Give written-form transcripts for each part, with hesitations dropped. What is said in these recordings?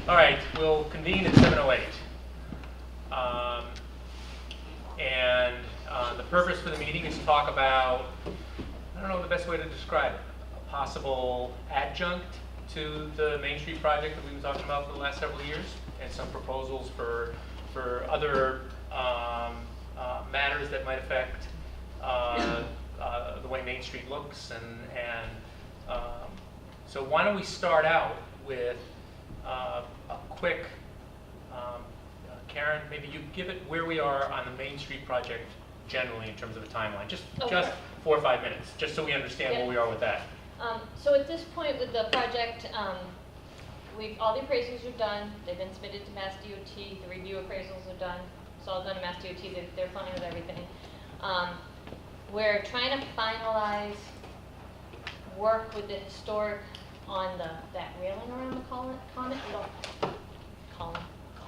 All right, we'll convene at 7:08. The purpose for the meeting is to talk about, I don't know the best way to describe it, a possible adjunct to the Main Street project that we've been talking about for the last several years, and some proposals for other matters that might affect the way Main Street looks. So why don't we start out with a quick, Karen, maybe you give it where we are on the Main Street project generally in terms of a timeline, just 4 or 5 minutes, just so we understand where we are with that. So at this point with the project, all the appraisals are done. They've been submitted to Mass DOT. The review appraisals are done. It's all done to Mass DOT. They're fine with everything. We're trying to finalize work with the historic on that railing around the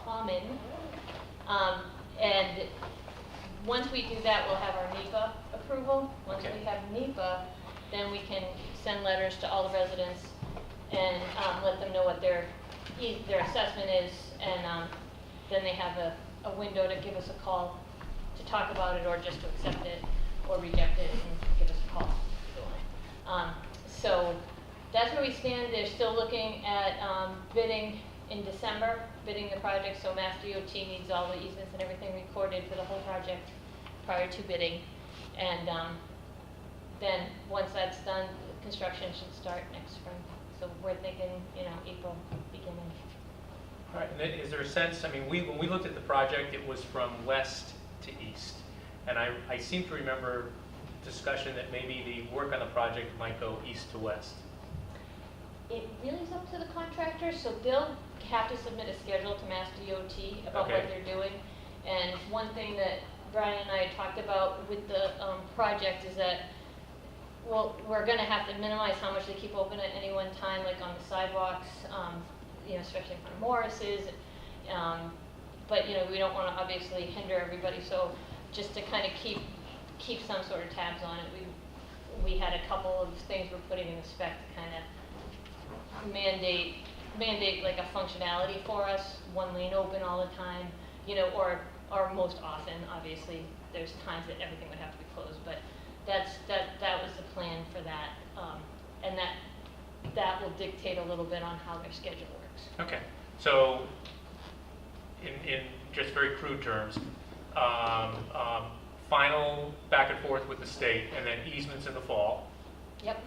common. And once we do that, we'll have our NEPA approval. Once we have NEPA, then we can send letters to all the residents and let them know what their assessment is, and then they have a window to give us a call to talk about it, or just to accept it or reject it and give us a call. So that's where we stand. They're still looking at bidding in December, bidding the project, so Mass DOT needs all the easements and everything recorded for the whole project prior to bidding. And then once that's done, construction should start next spring. So we're thinking, April beginning. All right, and then is there a sense, I mean, when we looked at the project, it was from west to east. And I seem to remember discussion that maybe the work on the project might go east to west. It really is up to the contractor, so they'll have to submit a schedule to Mass DOT about what they're doing. And one thing that Brian and I had talked about with the project is that, well, we're going to have to minimize how much they keep open at any one time, like on the sidewalks, especially in front of Morris's. But we don't want to obviously hinder everybody, so just to kind of keep some sort of tabs on it, we had a couple of things we're putting in the spec to kind of mandate like a functionality for us, one lane open all the time, or most often, obviously, there's times that everything would have to be closed, but that was the plan for that, and that will dictate a little bit on how their schedule works. Okay, so in just very crude terms, final back and forth with the state, and then easements in the fall. Yep.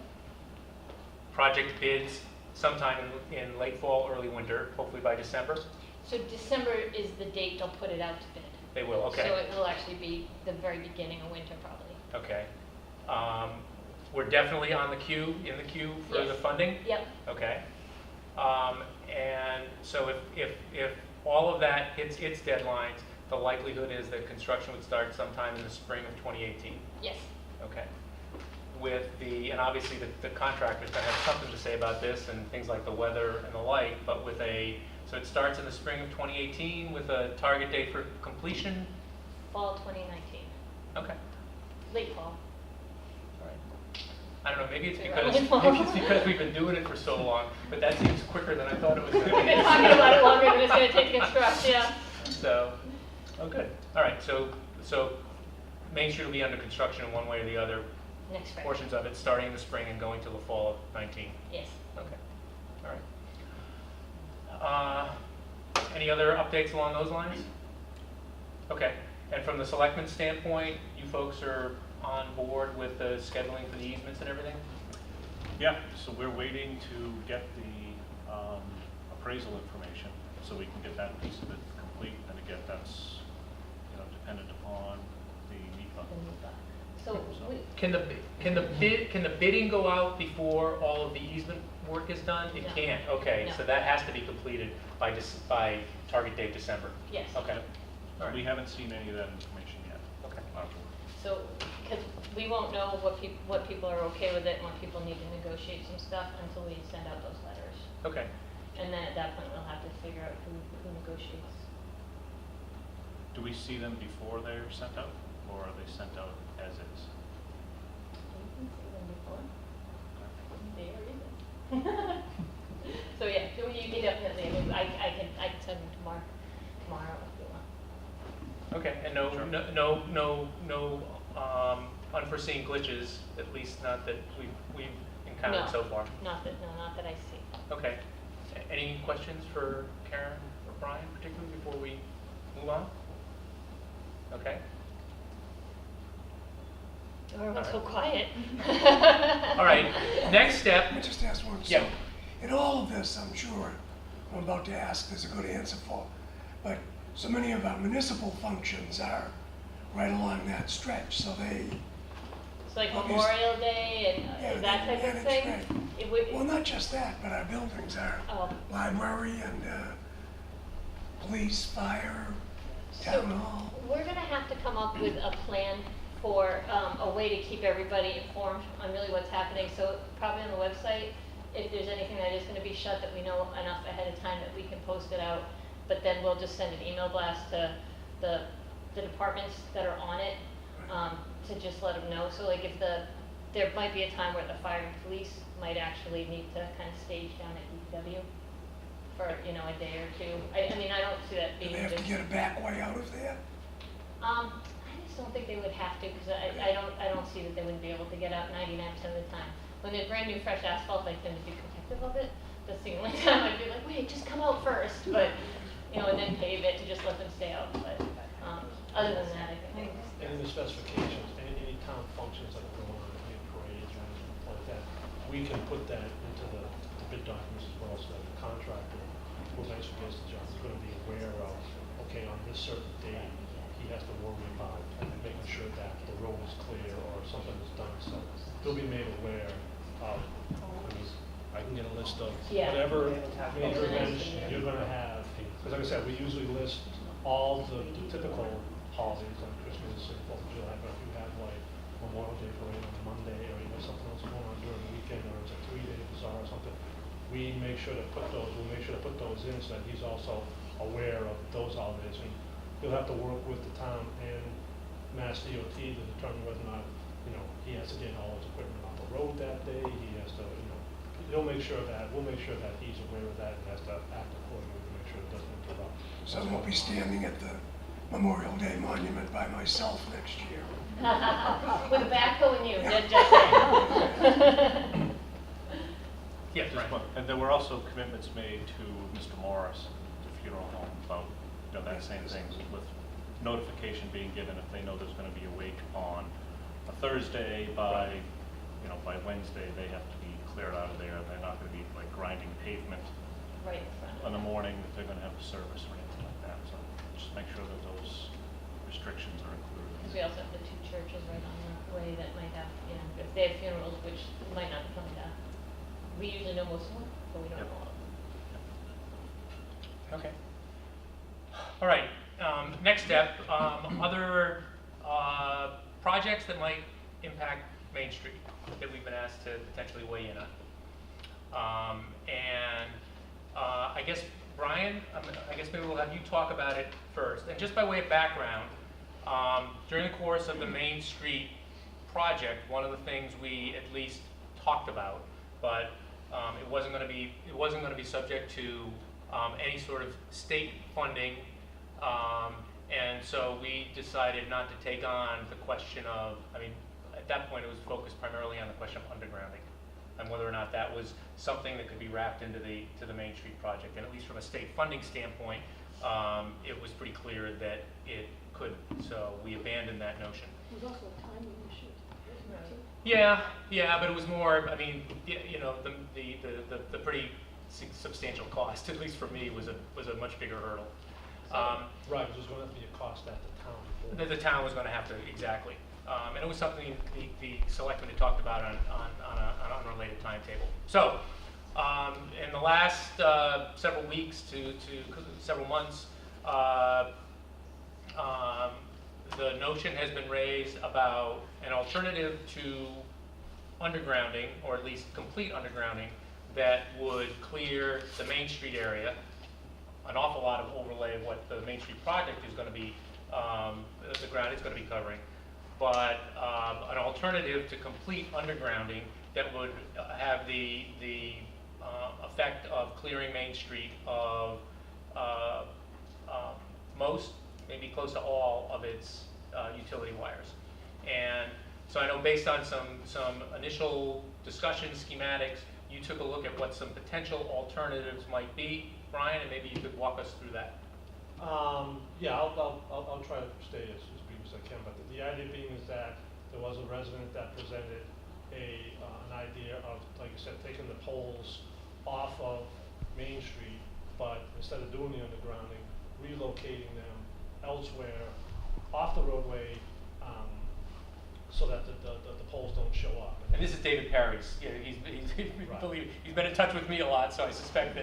Project bids sometime in late fall, early winter, hopefully by December. So December is the date they'll put it out to bid. They will, okay. So it will actually be the very beginning of winter, probably. Okay. We're definitely in the queue for the funding? Yep. Okay. And so if all of that hits its deadlines, the likelihood is that construction would start sometime in the spring of 2018? Yes. Okay. And obviously the contractor's going to have something to say about this and things like the weather and the like, but so it starts in the spring of 2018 with a target date for completion? Fall 2019. Okay. Late fall. All right. I don't know, maybe it's because we've been doing it for so long, but that seems quicker than I thought it was going to be. We've been talking about it longer than it's going to take to construct, yeah. So, good. All right, so Main Street will be under construction in one way or the other. Next spring. Portions of it starting in the spring and going till the fall of 19. Yes. Okay. All right. Any other updates along those lines? Okay. And from the selectmen's standpoint, you folks are on board with the scheduling for the easements and everything? Yeah. So we're waiting to get the appraisal information so we can get that piece of it complete. And again, that's dependent upon the NEPA. So can the bidding go out before all of the easement work is done? It can't. Okay, No. so that has to be completed by target date December. Yes. Okay. All right. We haven't seen any of that information yet. Okay. So because we won't know what people are okay with it and what people need to negotiate some stuff until we send out those letters. Okay. And then at that point we'll have to figure out who negotiates. Do we see them before they're sent out, or are they sent out as is? You can see them before. They are even. So yeah, so you definitely, I can no unforeseen glitches, at least not that we've encountered No. so far. Not that I see. Okay. Any questions for Karen or Brian particularly before we move on? Okay. Everyone's so quiet. All right, next step. Let me just ask one. Yeah. So, in all of this, I'm sure I'm about to ask, there's a good answer for, but so many of our municipal functions are right along that stretch, so they, It's like Obvious- Memorial Day and Yeah, that type yeah, of that's thing. right. It would, well, not just that, but our buildings are oh, library and police, fire, so town hall. we're gonna have to come up with a plan for a way to keep everybody informed on really what's happening. So probably on the website, if there's anything that is gonna be shut, that we know enough ahead of time that we can post it out. But then we'll just send an email blast to the departments that are on it, to just let them know. So like if there might be a time where the fire and police might actually need to kind of stage down at DPW for, you know, a day or two. I mean, I don't see that Do being they have to just, get a back way out of there? I just don't think they would have to, because I don't see that they wouldn't be able to get out 99% of the time. When they're brand new fresh asphalt, I tend to be protective of it. That's the only time I'd be like, wait, just come out first, but, you know, and then pave it to just let them stay out. But other than that, I think. And in the specifications, any town functions that are going on, any parades or anything like that, we can put that into the bid documents as well, so that the contractor who eventually gets the job is gonna be aware of, okay, on this certain date, he has to worry about making sure that the road is clear or something is done, so they'll be made aware of, I mean, I can get a list of Yeah. whatever major events you're gonna have, because like I said, we usually list all the typical holidays, like Christmas and 4th of July, but if you have like Memorial Day parade on Monday, or you have something else going on during the weekend, or it's a 3-day bazaar or something, we'll make sure to put those in so that he's also aware of those holidays, and he'll have to work with the town and Mass DOT to determine whether or not, you know, he has to get all his equipment off the road that day, he has to, you know, we'll make sure that he's aware of that and has to act accordingly to make sure it doesn't interrupt. So I won't be standing at the Memorial Day Monument by myself next year. With a backhoe and you, just saying. Yeah, Just Brian. one- And there were also commitments made to Mr. Morris, the funeral home, about, you know, that same thing, with notification being given if they know there's gonna be a wake on a Thursday by, you know, by Wednesday, they have to be cleared out of there. They're not gonna be like grinding pavement Right in front in of the it. morning if they're gonna have a service or anything like that. So just make sure that those restrictions are included. Because we also have the 2 churches right on the way that might have, you know, if they have funerals, which might not come to. We usually know most of them, but we don't Yep. know all of them. Okay. All right, next step, other projects that might impact Main Street that we've been asked to potentially weigh in on. I guess, Brian, I guess maybe we'll have you talk about it first. And just by way of background, during the course of the Main Street project, one of the things we at least talked about, but it wasn't going to be subject to any sort of state funding, and so we decided not to take on the question of, I mean, at that point it was focused primarily on the question of undergrounding and whether or not that was something that could be wrapped into the Main Street project. And at least from a state funding standpoint, it was pretty clear that it could. So we abandoned that notion. There's also a timing issue, isn't there, too? Yeah, but it was more, I mean, you know, the pretty substantial cost, at least for me, was a much bigger hurdle. Right, there's gonna have to be a cost at the town. The town was going to have to, exactly. And it was something the selectmen had talked about on an unrelated timetable. So, in the last several weeks to several months, the notion has been raised about an alternative to undergrounding, or at least complete undergrounding, that would clear the Main Street area, an awful lot of overlay of what the Main Street project is going to be, the ground it's going to be covering, but an alternative to complete undergrounding that would have the effect of clearing Main Street of most, maybe close to all of its utility wires. And so I know based on some initial discussion schematics, you took a look at what some potential alternatives might be, Brian, and maybe you could walk us through that. Yeah, I'll try to stay as brief as I can, but the idea being is that there was a resident that presented an idea of, like I said, taking the poles off of Main Street, but instead of doing the undergrounding, relocating them elsewhere off the roadway, so that the poles don't show up. And this is David Perry's. Yeah, he's Right. he's been in touch with me a lot, so I suspect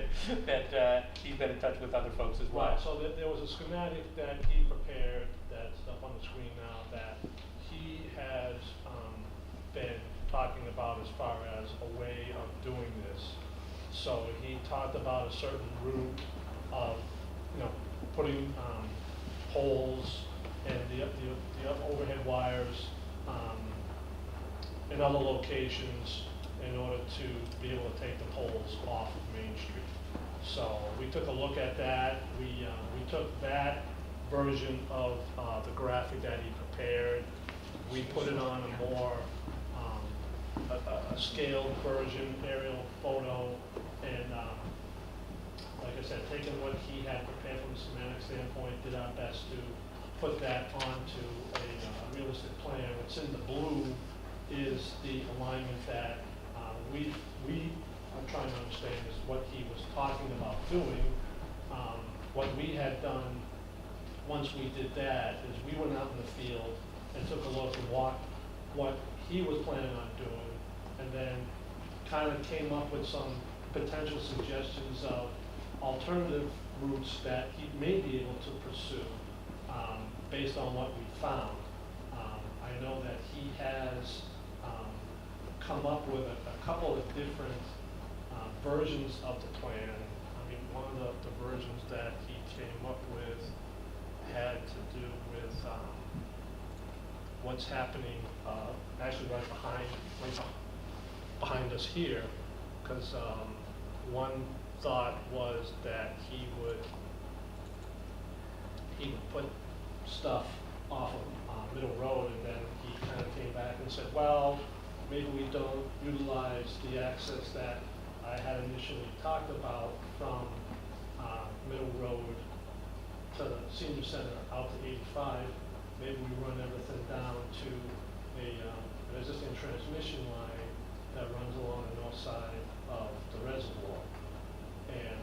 that he's been in touch with other folks as well. Right, so there was a schematic that he prepared that's up on the screen now that he has been talking about as far as a way of doing this. So he talked about a certain route of, putting poles and the overhead wires in other locations in order to be able to take the poles off of Main Street. So we took a look at that. We took that version of the graphic that he prepared. We put it on a more a scaled version, aerial photo, and like I said, taking what he had prepared from a schematic standpoint, did our best to put that onto a realistic plan. What's in the blue is the alignment that we are trying to understand is what he was talking about doing. What we had done once we did that is we went out in the field and took a look at what he was planning on doing, and then kind of came up with some potential suggestions of alternative routes that he may be able to pursue based on what we found. I know that he has come up with a couple of different versions of the plan. I mean, one of the versions that he came up with had to do with what's happening actually right behind us here, because one thought was that he would put stuff off of Middle Road, and then he kind of came back and said, well, maybe we don't utilize the access that I had initially talked about from Middle Road to the senior center out to 85. Maybe we run everything down to an existing transmission line that runs along the north side of the reservoir. And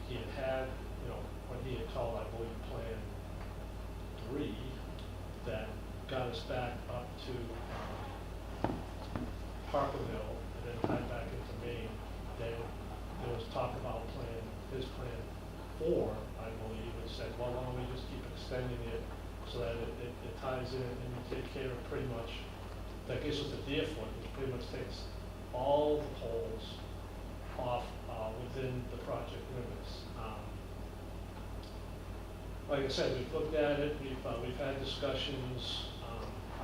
he had what he had called, I believe, Plan 3, that got us back up to Parkerville and then tied back into Maine. Then there was talk about his Plan 4, I believe, and said, well, why don't we just keep extending it so that it ties in and you take care of pretty much, that gives us a Deerfoot, which pretty much takes all the poles off within the project limits. Like I said, we've looked at it, we've had discussions.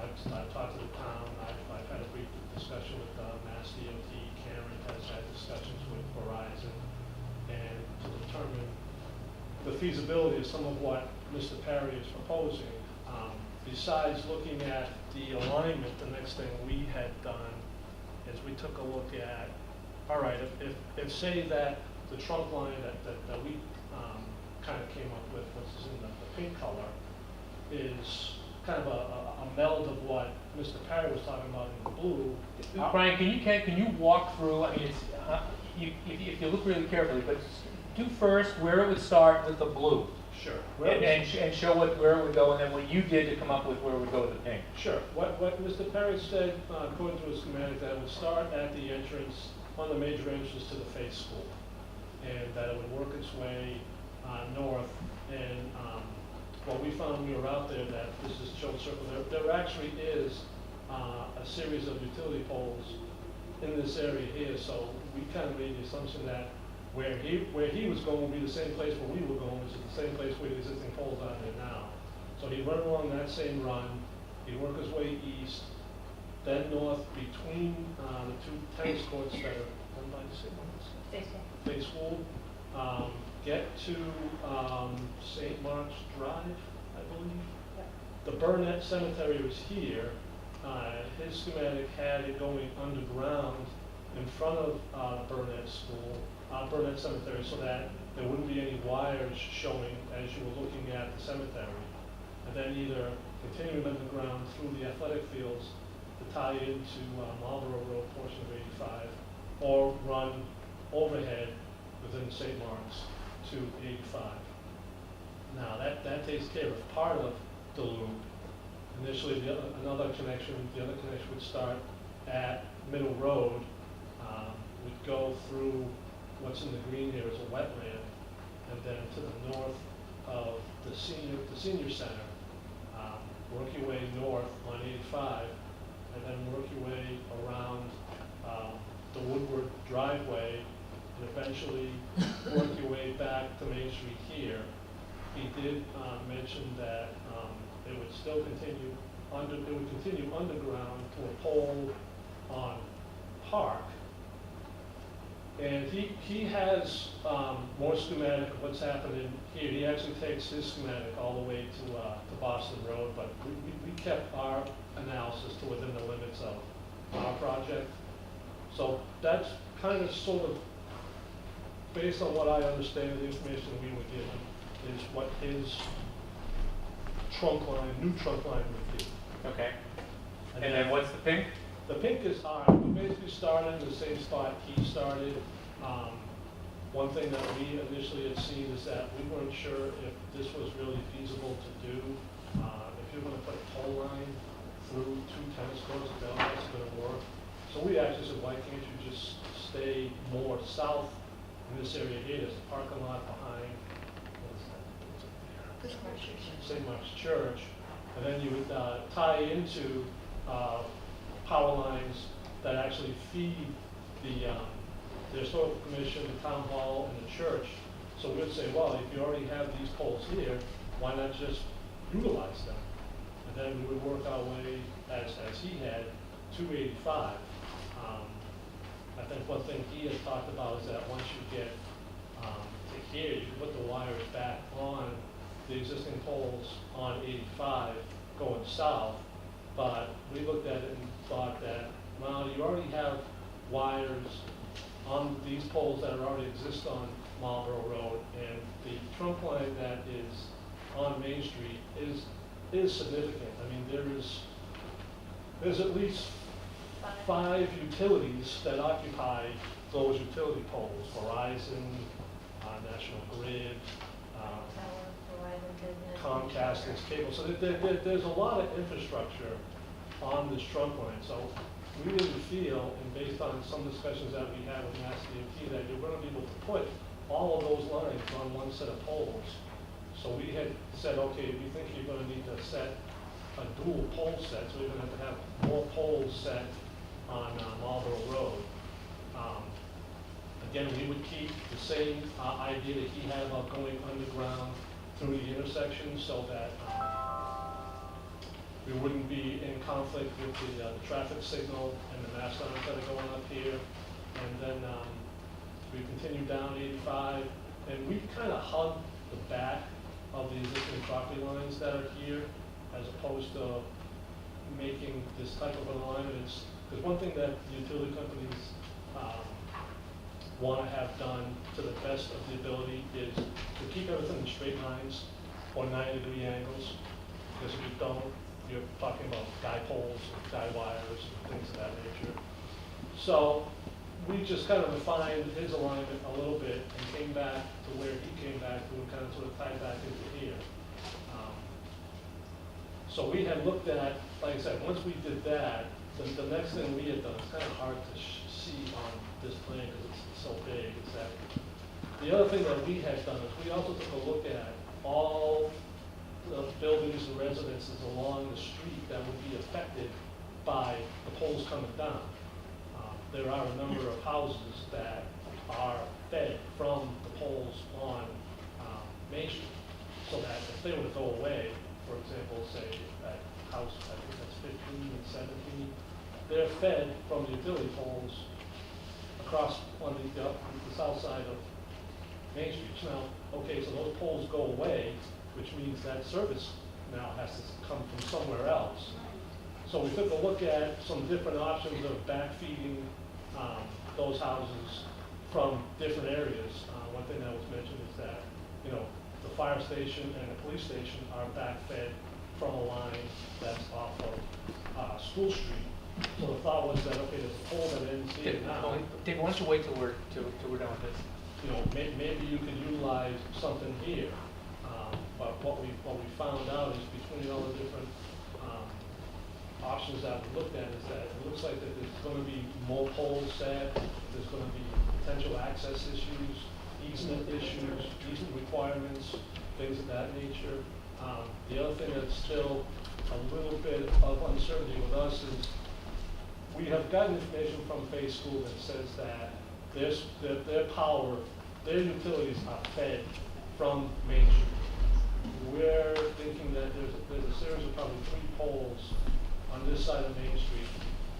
I've talked to the town, I've had a brief discussion with Mass DOT. Karen has had discussions with Verizon, and to determine the feasibility of some of what Mr. Perry is proposing. Besides looking at the alignment, the next thing we had done is we took a look at, all right, if say that the trunk line that we kind of came up with, which is in the pink color, is kind of a meld of what Mr. Perry was talking about in the blue. Brian, can you walk through? I mean, it's if you look really carefully, but do first where it would start with the blue. Sure. And show where it would go, and then what you did to come up with where it would go with the pink. Sure. What Mr. Perry said, according to his schematic, that it would start at the entrance, one of the major entrances to the Faith School, and that it would work its way north. And what we found when we were out there, that this is shown circle, there actually is a series of utility poles in this area here. So we kind of made the assumption that where he was going would be the same place where we were going, which is the same place where the existing poles are there now. So he'd run along that same run, he'd work his way east, then north between the two tennis courts that are run by the same Faith School, get to St. Mark's Drive, I believe. the Burnett Cemetery was here. His schematic had it going underground in front of Burnett School, Burnett Cemetery, so that there wouldn't be any wires showing as you were looking at the cemetery. And then either continuing underground through the athletic fields to tie into Marlborough Road portion of 85, or run overhead within St. Mark's to 85. Now, that takes care of part of the loop. Initially, the other connection would start at Middle Road, would go through what's in the green here is a wetland, and then to the north of the senior center, work your way north on 85, and then work your way around the Woodward driveway, and eventually work your way back to Main Street here. He did mention that it would still continue underground to a pole on Park. And he has more schematic of what's happening here. He actually takes his schematic all the way to Boston Road, but we kept our analysis to within the limits of our project. So that's kind of sort of, based on what I understand, the information that we were given, is what his new trunk line would be. Okay. And then what's the pink? The pink is ours. We basically started in the same spot he started. One thing that we initially had seen is that we weren't sure if this was really feasible to do. If you're going to put a tow line through 2 tennis courts, that's going to work. So we actually said, why can't you just stay more south in this area here? There's a parking lot behind, what is that? St. Mark's Church. And then you would tie into power lines that actually feed the Historical Commission, the Town Hall, and the church. So we would say, well, if you already have these poles here, why not just utilize them? And then we would work our way, as he had, to 85. I think one thing he has talked about is that once you get to here, you can put the wires back on the existing poles on 85 going south. But we looked at it and thought that, well, you already have wires on these poles that already exist on Marlborough Road, and the trunk line that is on Main Street is significant. I mean, there's at least 5 utilities that occupy those utility poles: Verizon, National Grid, Comcast, and cable. So there's a lot of infrastructure on this trunk line. So we didn't feel, and based on some discussions that we had with Mass DOT, that you're going to be able to put all of those lines on one set of poles. So we had said, okay, we think you're going to need to set a dual pole set, so we're going to have more poles set on Marlborough Road. Again, we would keep the same idea that he had about going underground through the intersection, so that we wouldn't be in conflict with the traffic signal and the mass lines that are going up here. And then we continue down 85, and we kind of hug the back of the existing property lines that are here, as opposed to making this type of alignment. Because one thing that the utility companies want to have done to the best of the ability is to keep everything in straight lines or 90-degree angles. Because if you don't, you're talking about guy poles, guy wires, and things of that nature. So we just kind of refined his alignment a little bit and came back to where he came back to, and kind of sort of tied back into here. So we had looked at, like I said, once we did that, the next thing we had done, it's kind of hard to see on this plan because it's so big, is that the other thing that we had done is we also took a look at all the buildings and residences along the street that would be affected by the poles coming down. There are a number of houses that are fed from the poles on Main Street, so that if they were to go away, for example, say at house, I think that's 15 and 17, they're fed from the utility poles across on the south side of Main Street. Now, okay, so those poles go away, which means that service now has to come from somewhere else. So we took a look at some different options of backfeeding those houses from different areas. One thing that was mentioned is that, you know, the fire station and the police station are backfed from a line that's off of School Street. So the thought was that, okay, there's a pole that ends here now. Dave, why don't you wait till we're done with this? You know, maybe you could utilize something here. But what we found out is between all the different options that we looked at is that it looks like that there's gonna be more poles set, there's gonna be potential access issues, easement issues, easement requirements, things of that nature. The other thing that's still a little bit of uncertainty with us is we have gotten information from Fay School that says that their power, their utilities are fed from Main Street. We're thinking that there's a series of probably 3 poles on this side of Main Street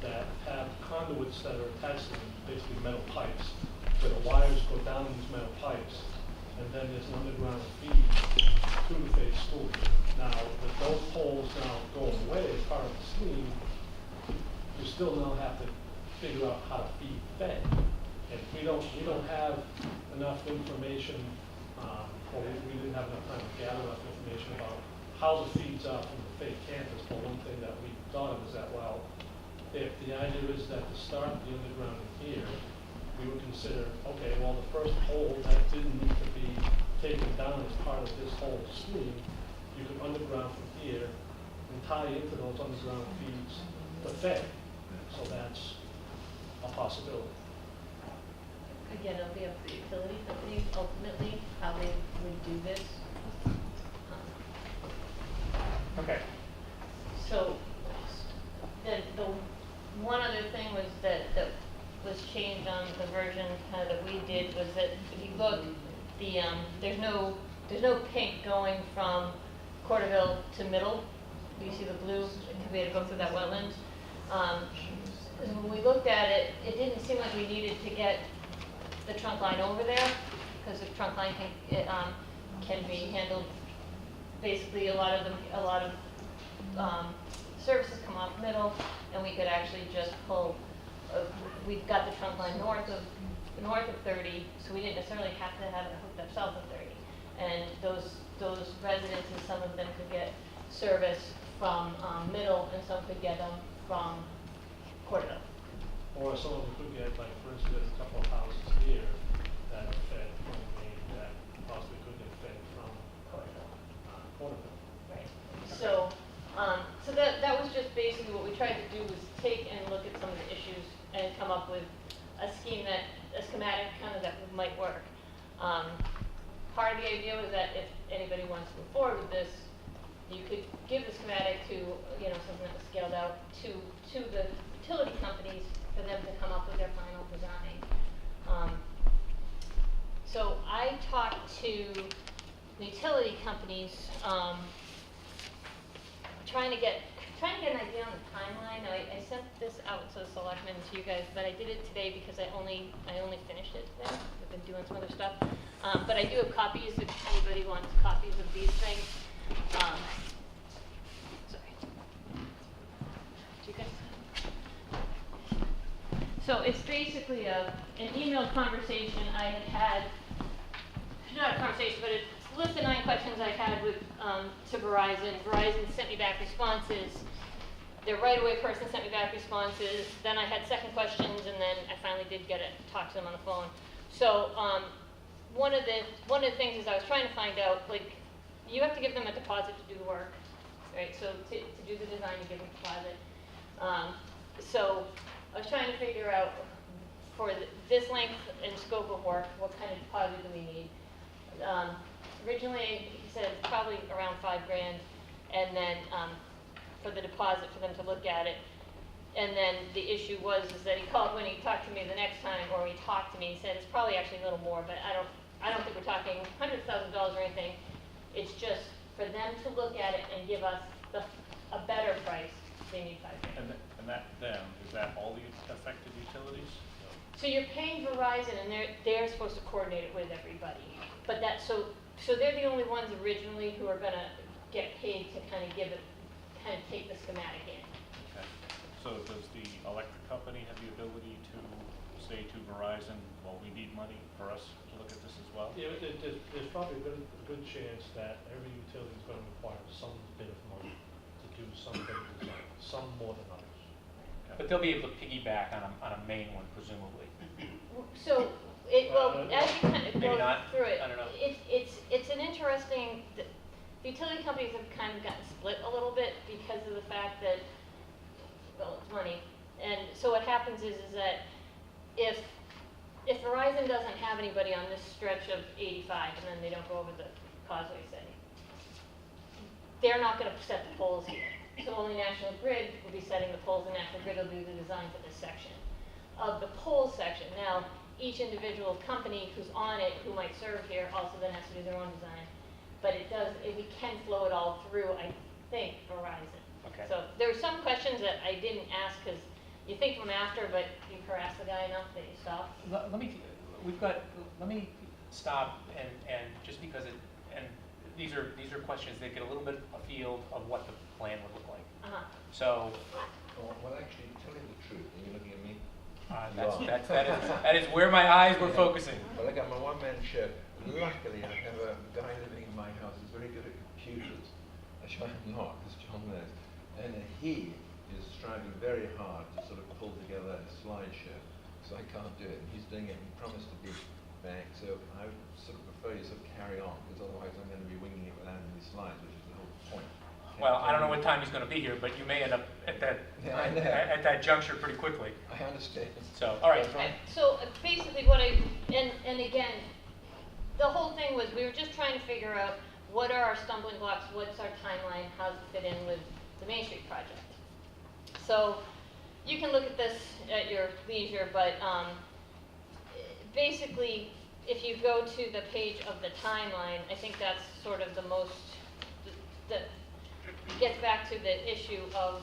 that have conduits that are attached to them, basically metal pipes, where the wires go down in these metal pipes, and then there's an underground feed to the Fay School. Now, with those poles now going away as part of the scheme, we still now have to figure out how to feed Fay. And we don't have enough information, or we didn't have enough time to gather enough information about how the feeds are from the Fay campus. But one thing that we thought of is that, well, if the idea is that to start the underground here, we would consider, okay, well, the first pole that didn't need to be taken down as part of this whole scheme, you can underground from here and tie into those underground feeds to Fay. So that's a possibility. Again, it'll be up to the utility companies ultimately how they would do this. Okay. So, the one other thing was that was changed on the version kind of that we did was that if you look, there's no pink going from Corderville to Middle. You see the blue, because we had to go through that wetland. When we looked at it, it didn't seem like we needed to get the trunk line over there, because the trunk line can be handled. Basically, a lot of services come off Middle, and we could actually just pull. We've got the trunk line north of 30, so we didn't necessarily have to have it hooked up south of 30. And those residences, some of them could get service from Middle, and some could get them from Corderville. Or some of them could get, like, for instance, there's a couple of houses here that are fed from Maine that possibly could get fed from Corderville. Right. So that was just basically what we tried to do was take and look at some of the issues and come up with a schematic kind of that might work. Part of the idea was that if anybody wants to move forward with this, you could give the schematic to, something that was scaled out to the utility companies for them to come up with their final design. So I talked to the utility companies, trying to get an idea on the timeline. I sent this out to the selectmen, to you guys, but I did it today because I only finished it today. I've been doing some other stuff. But I do have copies if anybody wants copies of these things. Sorry. Do you guys? So it's basically an emailed conversation I had, not a conversation, but it's a list of 9 questions I had with to Verizon. Verizon sent me back responses. Their right-of-way person sent me back responses. Then I had second questions, and then I finally did get it, talk to them on the phone. So one of the things is I was trying to find out, like, you have to give them a deposit to do the work, right? So to do the design, you give them a deposit. So I was trying to figure out for this length and scope of work, what kind of deposit do we need? Originally, he said it's probably around $5,000, and then for the deposit for them to look at it. And then the issue was that he called when he talked to me the next time, or he talked to me. He said it's probably actually a little more, but I don't think we're talking $100,000 or anything. It's just for them to look at it and give us a better price. They need $5,000. And that then, is that all the affected utilities? So you're paying Verizon, and they're supposed to coordinate it with everybody. But so they're the only ones originally who are gonna get paid to kind of take the schematic in. Okay. So does the electric company have the ability to say to Verizon, well, we need money for us to look at this as well? Yeah, there's probably a good chance that every utility is going to require some bit of money to do some bit of design, some more than others. But they'll be able to piggyback on a main one, presumably. So, as you kind of Maybe go not. through it, I don't know. it's an interesting, the utility companies have kind of gotten split a little bit because of the fact that, well, it's money. And so what happens is that if Verizon doesn't have anybody on this stretch of 85 and then they don't go over the causeway, say, they're not going to set the poles here. So only National Grid will be setting the poles, and National Grid will do the design for this section of the pole section. Now, each individual company who's on it, who might serve here, also then has to do their own design. But we can flow it all through, I think, Verizon. Okay. So there were some questions that I didn't ask because you think of them after, but you harass the guy enough that you stop. Let me stop and just because these are questions that get a little bit afield of what the plan would look like. Uh-huh. So Well, actually, tell me the truth. Are you looking at me? that is where my eyes were focusing. Well, I got my one-man show. Luckily, I have a guy living in my house who's very good at computers. Actually, I'm not, because John knows. And he is striving very hard to sort of pull together a slideshow. So I can't do it. And he's doing it. He promised to be back. So I would sort of prefer you sort of carry on, because otherwise I'm going to be winging it without any slides, which is the whole point. Well, I don't know what time he's going to be here, but you may end up at Yeah, I know. at that juncture pretty quickly. I understand. So, all right. So basically and again, the whole thing was we were just trying to figure out what are our stumbling blocks, what's our timeline, how does it fit in with the Main Street project. So you can look at this at your leisure, but basically if you go to the page of the timeline, I think that's sort of the most, that gets back to the issue of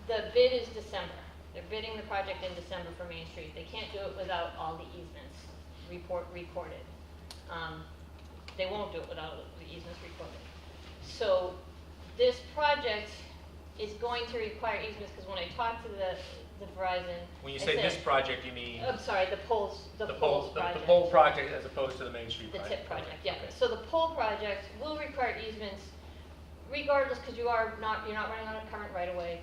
the bid is December. They're bidding the project in December for Main Street. They can't do it without all the easements recorded. They won't do it without the easements recorded. So this project is going to require easements because when I talked to the Verizon, When you I say said- this project, you mean I'm sorry, the poles project. the pole project as opposed to the Main Street The project. tip project, Okay, yeah. okay. So the pole project will require easements regardless, because you're not running on a current right away.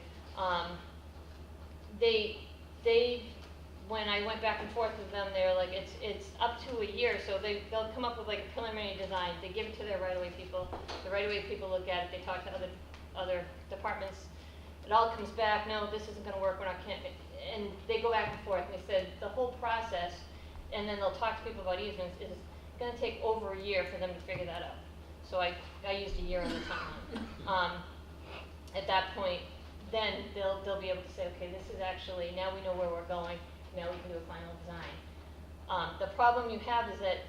When I went back and forth with them, they're like, it's up to a year, so they'll come up with like a preliminary design. They give it to their right-of-way people. The right-of-way people look at it. They talk to other departments. It all comes back. No, this isn't going to work. And they go back and forth. And they said the whole process, and then they'll talk to people about easements, is going to take over a year for them to figure that out. So I used a year on the timeline. At that point, then they'll be able to say, okay, this is actually, now we know where we're going. Now we can do a final design. The problem you have is that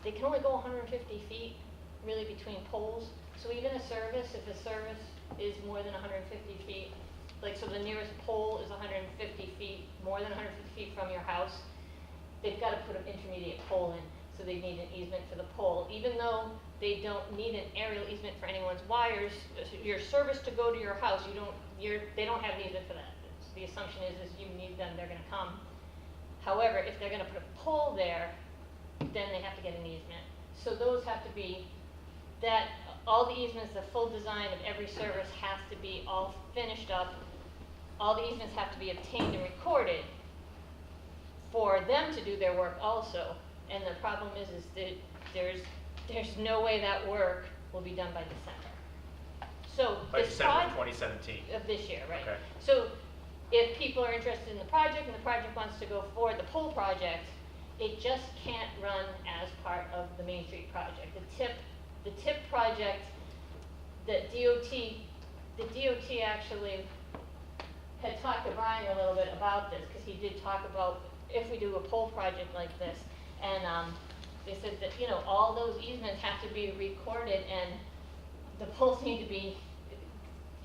they can only go 150 feet really between poles. So even a service, if a service is more than 150 feet, like so the nearest pole is 150 feet, more than 150 feet from your house, they've got to put an intermediate pole in. So they need an easement for the pole. Even though they don't need an aerial easement for anyone's wires, your service to go to your house, they don't have an easement for that. The assumption is you need them, they're going to come. However, if they're going to put a pole there, then they have to get an easement. So those have to be, all the easements, the full design of every service has to be all finished up. All the easements have to be obtained and recorded for them to do their work also. And the problem is that there's no way that work will be done by December. So By this December project 2017. of this year, right? Okay. So if people are interested in the project and the project wants to go forward, the pole project, it just can't run as part of the Main Street project. The tip project, the DOT actually had talked to Brian a little bit about this, because he did talk about if we do a pole project like this, and they said that, all those easements have to be recorded, and the poles need to be,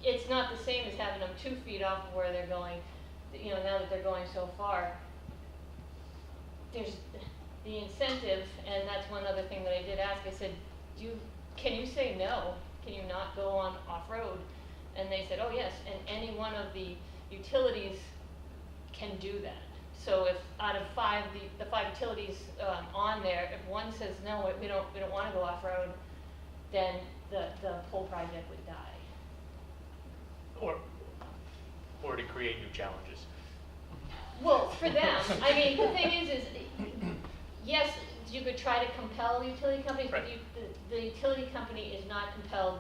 it's not the same as having them 2 feet off of where they're going, now that they're going so far. There's the incentive, and that's one other thing that I did ask. I said, can you say no? Can you not go on off-road? And they said, oh yes, and any one of the utilities can do that. So if out of the 5 utilities on there, if one says no, we don't want to go off-road, then the whole project would die. Or to create new challenges. Well, for them, I mean, the thing is yes, you could try to compel utility companies, but Right. the utility company is not compelled.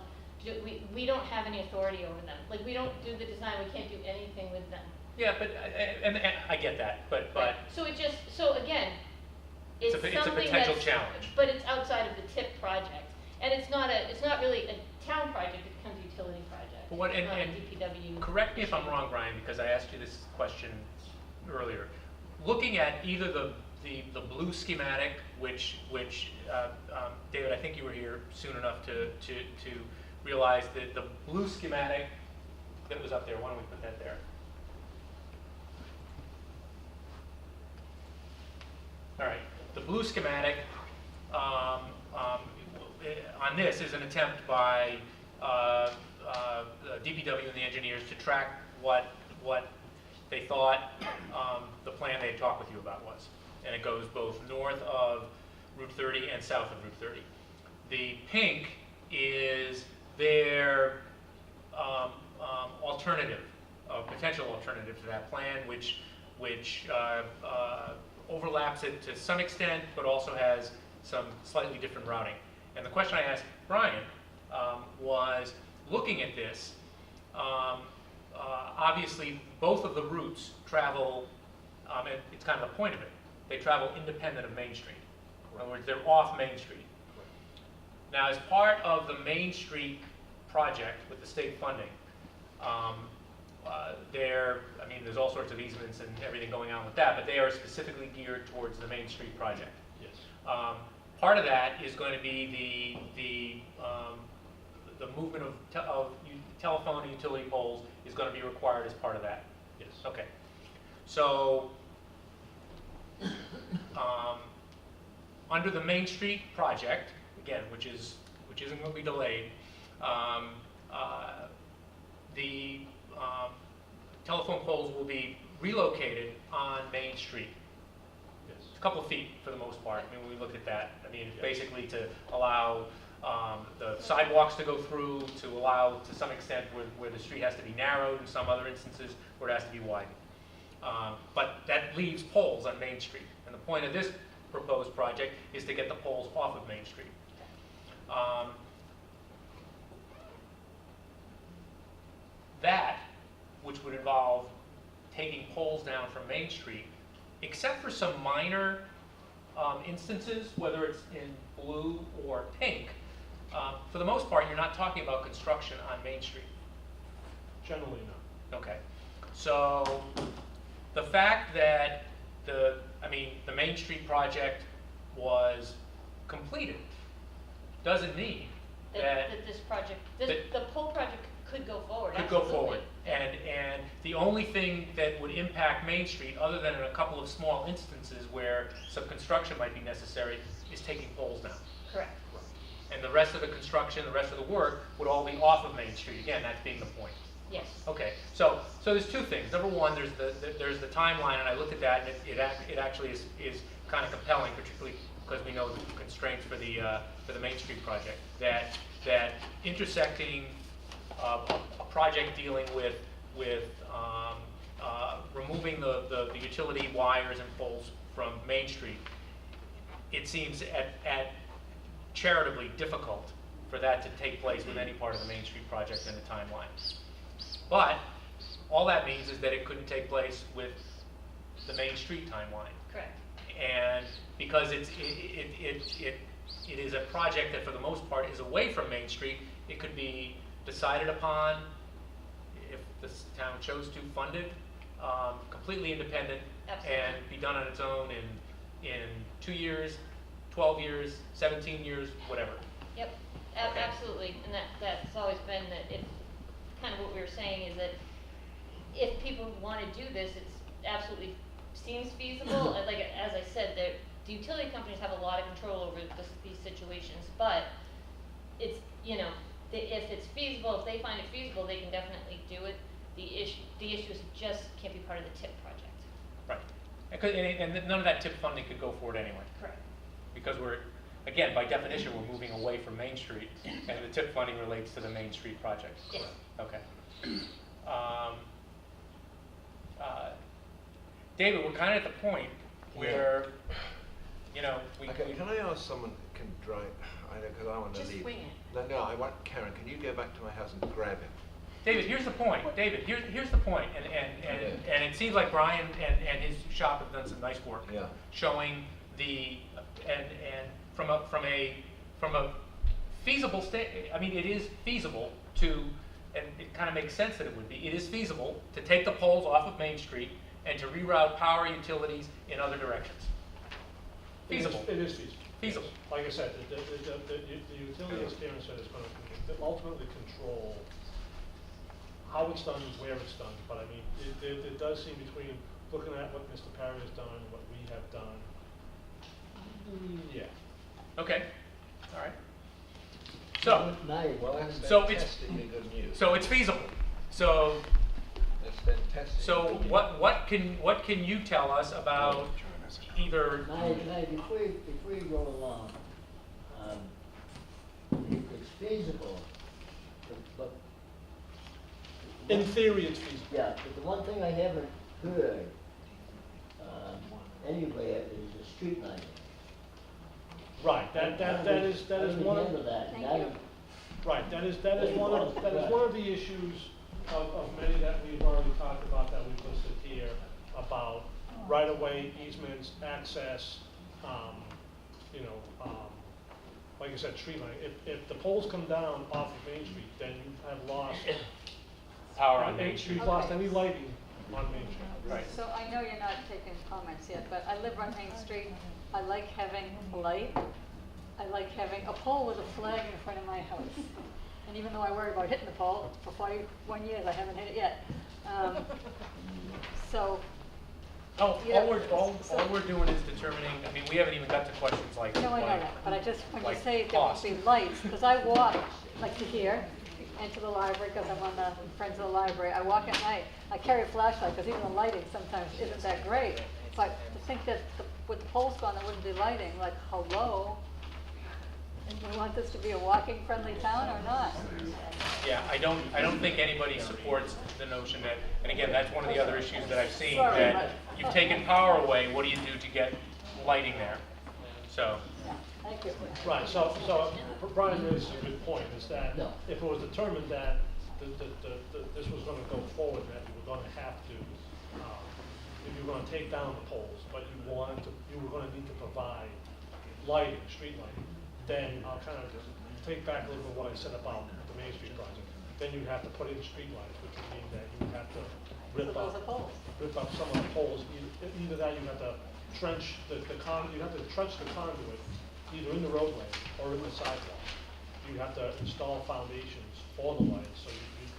We don't have any authority over them. Like, we don't do the design, we can't do anything with them. Yeah, but, and I get that, but So so again, it's it's a something potential that's, challenge. but it's outside of the TIP project. And it's not really a town project, it becomes a utility project. But what- It's not a and DPW. correct me if I'm wrong, Brian, because I asked you this question earlier. Looking at either the blue schematic, which David, I think you were here soon enough to realize that the blue schematic that was up there, why don't we put that there? All right, the blue schematic on this is an attempt by the DPW and the engineers to track what they thought the plan they talked with you about was. And it goes both north of Route 30 and south of Route 30. The pink is their alternative, potential alternative to that plan, which overlaps it to some extent, but also has some slightly different routing. And the question I asked Brian was, looking at this, obviously both of the routes travel, and it's kind of the point of it, they travel independent of Main Street. In other words, they're off Main Street. Now, as part of the Main Street project with the state funding, there's all sorts of easements and everything going on with that, but they are specifically geared towards the Main Street project. Yes. Part of that is going to be the movement of telephone and utility poles is going to be required as part of that. Yes. Okay. So, under the Main Street project, again, which isn't going to be delayed, the telephone poles will be relocated on Main Street. Yes. A couple of feet for the most part. I mean, when we looked at that, I mean, it's Yeah. basically to allow the sidewalks to go through, to allow to some extent where the street has to be narrowed in some other instances where it has to be widened. But that leaves poles on Main Street. And the point of this proposed project is to get the poles off of Main Street. That, which would involve taking poles down from Main Street, except for some minor instances, whether it's in blue or pink, for the most part, you're not talking about construction on Main Street. Generally, no. Okay. So the fact that the Main Street project was completed doesn't mean that That this project, that- the pole project could go forward. could go absolutely. forward. And the only thing that would impact Main Street, other than in a couple of small instances where some construction might be necessary, is taking poles down. Correct. And the rest of the construction, the rest of the work would all be off of Main Street. Again, that's being the point. Yes. Okay, so there's two things. Number one, there's the timeline, and I looked at that, and it actually is kind of compelling, particularly because we know the constraints for the Main Street project. That intersecting a project dealing with removing the utility wires and poles from Main Street, it seems at charitably difficult for that to take place with any part of the Main Street project in the timeline. But all that means is that it couldn't take place with the Main Street timeline. Correct. And because it is a project that for the most part is away from Main Street, it could be decided upon, if the town chose to, fund it, completely independent, Absolutely. and be done on its own in 2 years, 12 years, 17 years, whatever. Yep, Okay. absolutely, and that's always been that it, kind of what we were saying is that if people want to do this, it's absolutely seems feasible. And like, as I said, the utility companies have a lot of control over these situations, but it's, you know, if it's feasible, if they find it feasible, they can definitely do it. The issue is it just can't be part of the TIP project. Right. And none of that TIP funding could go forward anyway. Correct. Because we're, again, by definition, we're moving away from Main Street, and the TIP funding relates to the Main Street project. Yes. Okay. David, we're kind of at the point where, you know, Okay, can I ask someone can drive? I know because I want to Just leave. wing it. No, I want Karen. Can you go back to my house and grab him? David, here's the point. David, here's the point. And it seems like Brian and his shop have done some nice work. Yeah. Showing the, and from a feasible state, I mean, it is feasible to, and it kind of makes sense that it would be, it is feasible to take the poles off of Main Street and to reroute power utilities in other directions. Feasible. It is feasible. Feasible. Like I said, the utility, as Karen said, is going to ultimately control how it's done, where it's done. But I mean, it does seem between looking at what Mr. Parry has done, what we have done. Yeah. Okay. All right. So, Well, that's So it's- fantastically good news. so it's feasible. So, That's fantastic. so what can you tell us about either? Now, before you go along, it's feasible, but, In theory, it's feasible. yeah, but the one thing I haven't heard, anywhere is the street lighting. Right. That is one of. Handle that, Thank that you. is- Right, that is one of the issues of many that we've already talked about, that we've listed here, about right-of-way easements, access, like I said, tree lighting. If the poles come down off of Main Street, then you have lost. Power on Main Street. You've lost any lighting on Main Street. Right. So I know you're not taking comments yet, but I live on Main Street. I like having light. I like having a pole with a flag in front of my house. And even though I worry about hitting the pole, for 41 years I haven't hit it yet. So, All Yeah. all we're doing is determining, I mean, we haven't even got to questions like. no, I know like- that, but I just, when you like say there won't cost. be lights, because I walk like to here and to the library, because I'm on the Friends of the Library. I walk at night. I carry a flashlight, because even the lighting sometimes isn't that great. But to think that with the poles gone, there wouldn't be lighting, like, hello? We want this to be a walking friendly town or not? Yeah, I don't think anybody supports the notion that, and again, that's one of the other issues that I've seen, Sorry, that but- you've taken power away, what do you do to get lighting there? So, Yeah, thank you. Right, so Brian raises a good point, is that No. if it was determined that this was gonna go forward, that you were gonna have to, if you were gonna take down the poles, but you were gonna need to provide lighting, street lighting, then I'll kind of take back a little bit what I said about the Main Street project. Then you'd have to put in street lights, which would mean that you would have to So rip those are up, poles. rip up some of the poles. Either that, you have to trench you have to trench the conduit either in the roadway or in the sidewalk. You have to install foundations for the lights, so you'd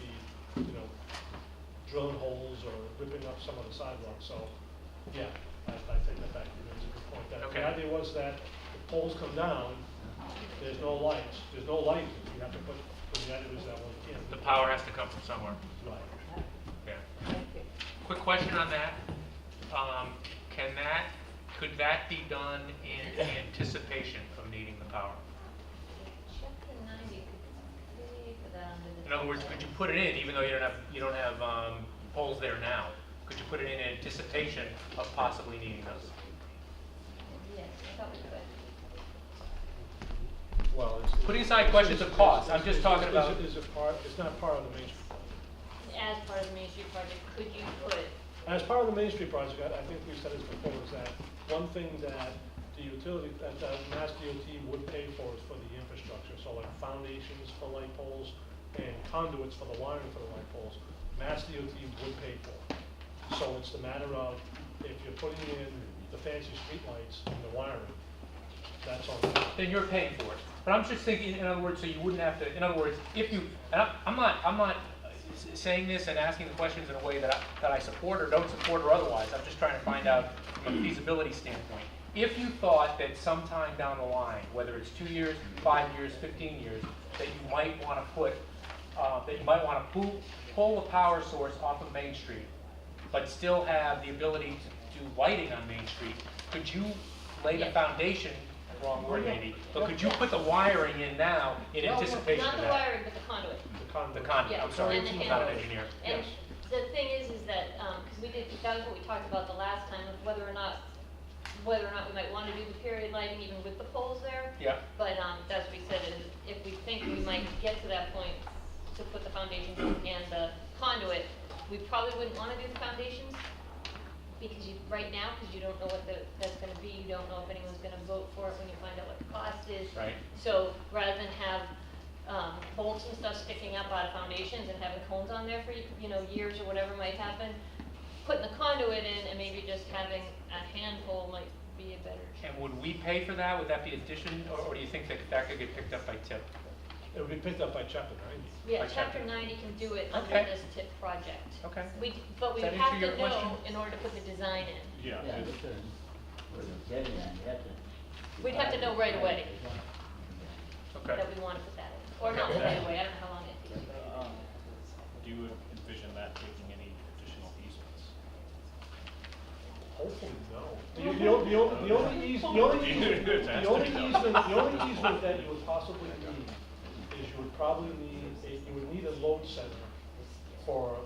be, drilling holes or ripping up some of the sidewalks. So, yeah, I take that back. It's a good point. Okay. The idea was that the poles come down, there's no lights, there's no lighting. You have to put, the idea was that one can't. the power has to come from somewhere, Right. yeah. Thank you. Quick question on that, could that be done in anticipation of needing the power? Check the 90, for that under the. In other words, could you put it in, even though you don't have poles there now? Could you put it in anticipation of possibly needing those? Yes, I thought we could. Well, Putting aside questions of cost, I'm just talking about. It's not part of the Main Street. As part of the Main Street project, could you put, As part of the Main Street project, I think we said this before, is that one thing that the utility, that Mass DOT would pay for is for the infrastructure. So like foundations for light poles and conduits for the wiring for the light poles, Mass DOT would pay for. So it's the matter of, if you're putting in the fancy streetlights and the wiring, that's on them. Then you're paying for it. But I'm just thinking, in other words, so you wouldn't have to, in other words, if you, and I'm not saying this and asking the questions in a way that I support or don't support or otherwise. I'm just trying to find out from a feasibility standpoint. if you thought that sometime down the line, whether it's 2 years, 5 years, 15 years, that you might want to put, pull the power source off of Main Street, but still have the ability to do lighting on Main Street, could you lay the Yes. foundation, wrong word maybe, but could you put the wiring in now in anticipation Not of the that? wiring, but the conduit. The conduit, Yeah, I'm sorry, and the I'm not handle. an engineer. And the thing is that, because that was what we talked about the last time, of whether or not we might want to do the period lighting even with the poles there. Yeah, But that's what we said, is if we think we might get to that point to put the foundations and the conduit, we probably wouldn't want to do the foundations because right now, because you don't know what that's going to be, you don't know if anyone's going to vote for it when you find out what the cost is. right. So rather than have bolts and stuff sticking up out of foundations and having cones on there for, years or whatever might happen, putting the conduit in and maybe just having a handful might be a better. And would we pay for that? Would that be addition, or do you think that could get picked up by tip? It would be picked up by chapter 90. Yeah, By chapter chapter. 90 can do it under Okay. this TIP project. Okay. But we Does that have answer to your know question? in order to put the design in. Yeah, Yeah, it's- because, what I'm getting at, you have to. We'd have to know right away Okay. that we want to put that in. Or not right away, I don't know how long it takes. do you envision that taking any additional easements? Hopefully, no. The only easement that you would possibly need is you would probably need a load center for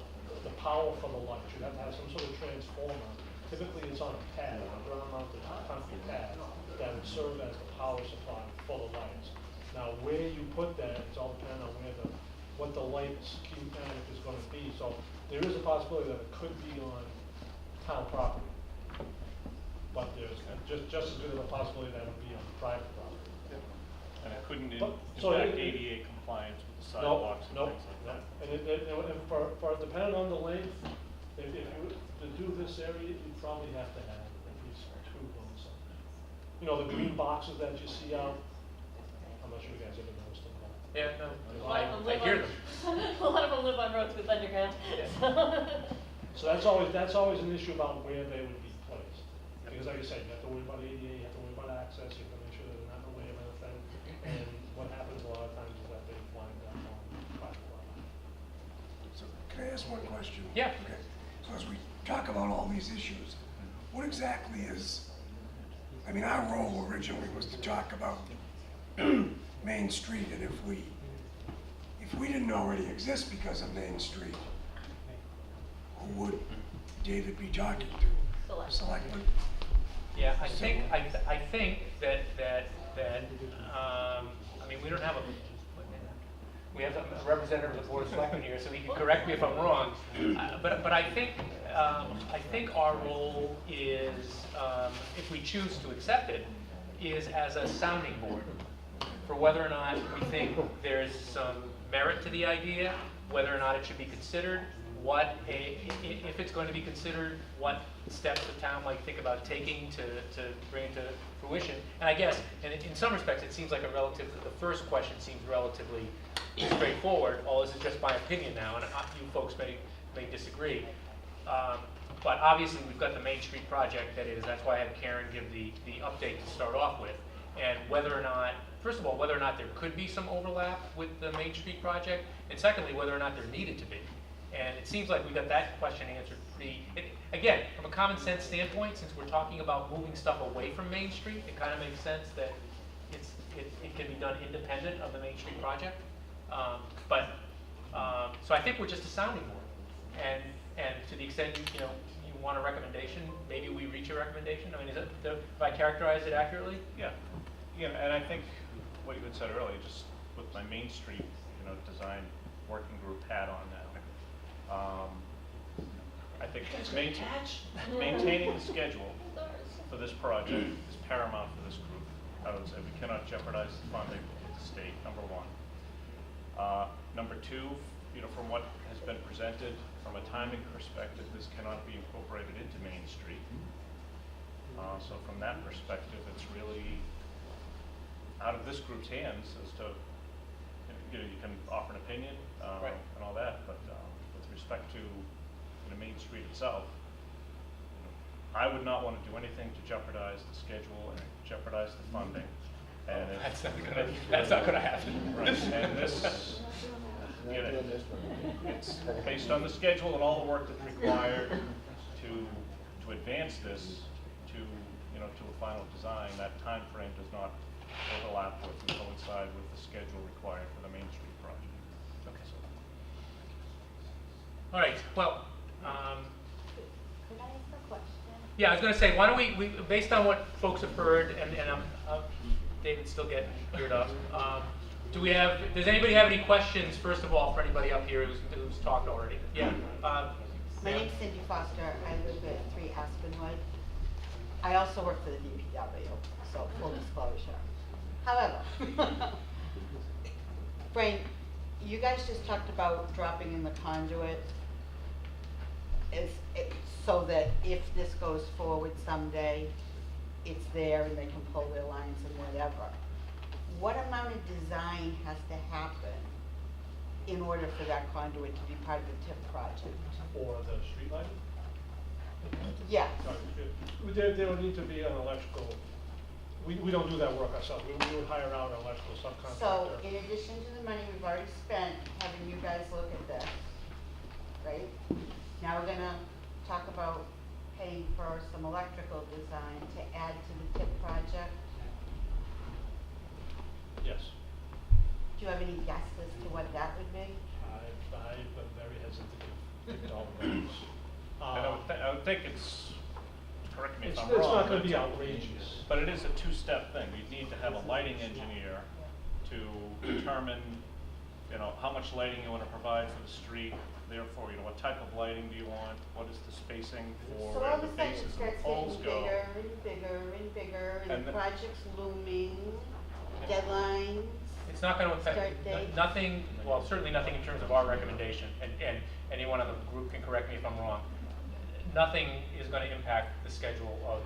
the power for the lights. You'd have to have some sort of transformer. Typically, it's on a pad, a ground-mounted concrete pad, that would serve as the power supply for the lights. Now, where you put that, it's all dependent on what the light schematic is going to be. So there is a possibility that it could be on town property. But there's just as good of a possibility that it would be on private property. And it couldn't But- so impact it- ADA compliance with the No, sidewalks and no, things like no. that? And for depending on the length, if you were to do this area, you'd probably have to have at least 2 load centers. You know, the green boxes that you see out, I'm not sure you guys ever noticed them. Yeah, no, A lot of them I live hear on- them. A lot of them live on roads with underground. So that's always an issue about where they would be placed. Because like I said, you have to worry about ADA, you have to worry about access, you have to make sure that they're not in the way of anything. And what happens a lot of times is that they wind up on private property. So can I ask one question? Yeah. Okay. So as we talk about all these issues, what exactly is, I mean, our role originally was to talk about Main Street, and if we didn't already exist because of Main Street, who would David be talking to? Select. Selectmen? Yeah, I think that, I mean, we don't have we have a representative of the Board of Selectmen here, so he can correct me if I'm wrong. But I think our role is, if we choose to accept it, is as a sounding board for whether or not we think there's some merit to the idea, whether or not it should be considered, if it's going to be considered, what steps the town might think about taking to bring it to fruition. And I guess, and in some respects, it seems like the first question seems relatively straightforward, although this is just my opinion now, and you folks may disagree. But obviously, we've got the Main Street project, that's why I had Karen give the update to start off with. And whether or not, first of all, whether or not there could be some overlap with the Main Street project, and secondly, whether or not there needed to be. And it seems like we got that question answered again, from a common sense standpoint, since we're talking about moving stuff away from Main Street, it kind of makes sense that it can be done independent of the Main Street project. So I think we're just a sounding board. And to the extent you want a recommendation, maybe we reach a recommendation. I mean, if I characterize it accurately? Yeah, and I think what you had said earlier, just with my Main Street, design working group hat on now. I think maintaining the schedule for this project is paramount for this group. I would say we cannot jeopardize the funding of the state, number one. Number two, from what has been presented, from a timing perspective, this cannot be incorporated into Main Street. So from that perspective, it's really out of this group's hands as to, you can offer an opinion Right. and all that, but with respect to Main Street itself, I would not want to do anything to jeopardize the schedule and jeopardize the funding. And That's not gonna happen. right, and this, you know, it's based on the schedule and all the work that's required to advance this to, you know, to a final design. That time frame does not overlap with and coincide with the schedule required for the Main Street project. Okay. All right, well, Could I ask a question? yeah, I was gonna say, why don't we based on what folks have heard, and David's still getting geared up, does anybody have any questions, first of all, for anybody up here who's talked already? Yeah. My name's Cindy Foster. I live at 3 Aspenwood. I also work for the DPW, so full disclosure. However, Frank, you guys just talked about dropping in the conduit so that if this goes forward someday, it's there and they can pull their lines and whatever. What amount of design has to happen in order for that conduit to be part of the TIP project? For the street lighting? Yes. There would need to be an electrical, we don't do that work ourselves, we would hire out an electrical subcontractor. So in addition to the money we've already spent having you guys look at this, right? Now we're gonna talk about paying for some electrical design to add to the TIP project. Yes, Do you have any guess as to what that would be? I'm very hesitant to give dollar numbers. I would think it's, correct me if It's I'm it's wrong. not gonna but be outrageous. But it is a two-step thing. You'd need to have a lighting engineer to determine, you know, how much lighting you want to provide for the street. Therefore, you know, what type of lighting do you want? What is the spacing for So where all the of a sudden it bases of starts the poles getting go? bigger and bigger and bigger and And the the- project's looming, deadlines. It's not gonna affect, Start date. nothing, well, certainly nothing in terms of our recommendation, and anyone on the group can correct me if I'm wrong. Nothing is gonna impact the schedule of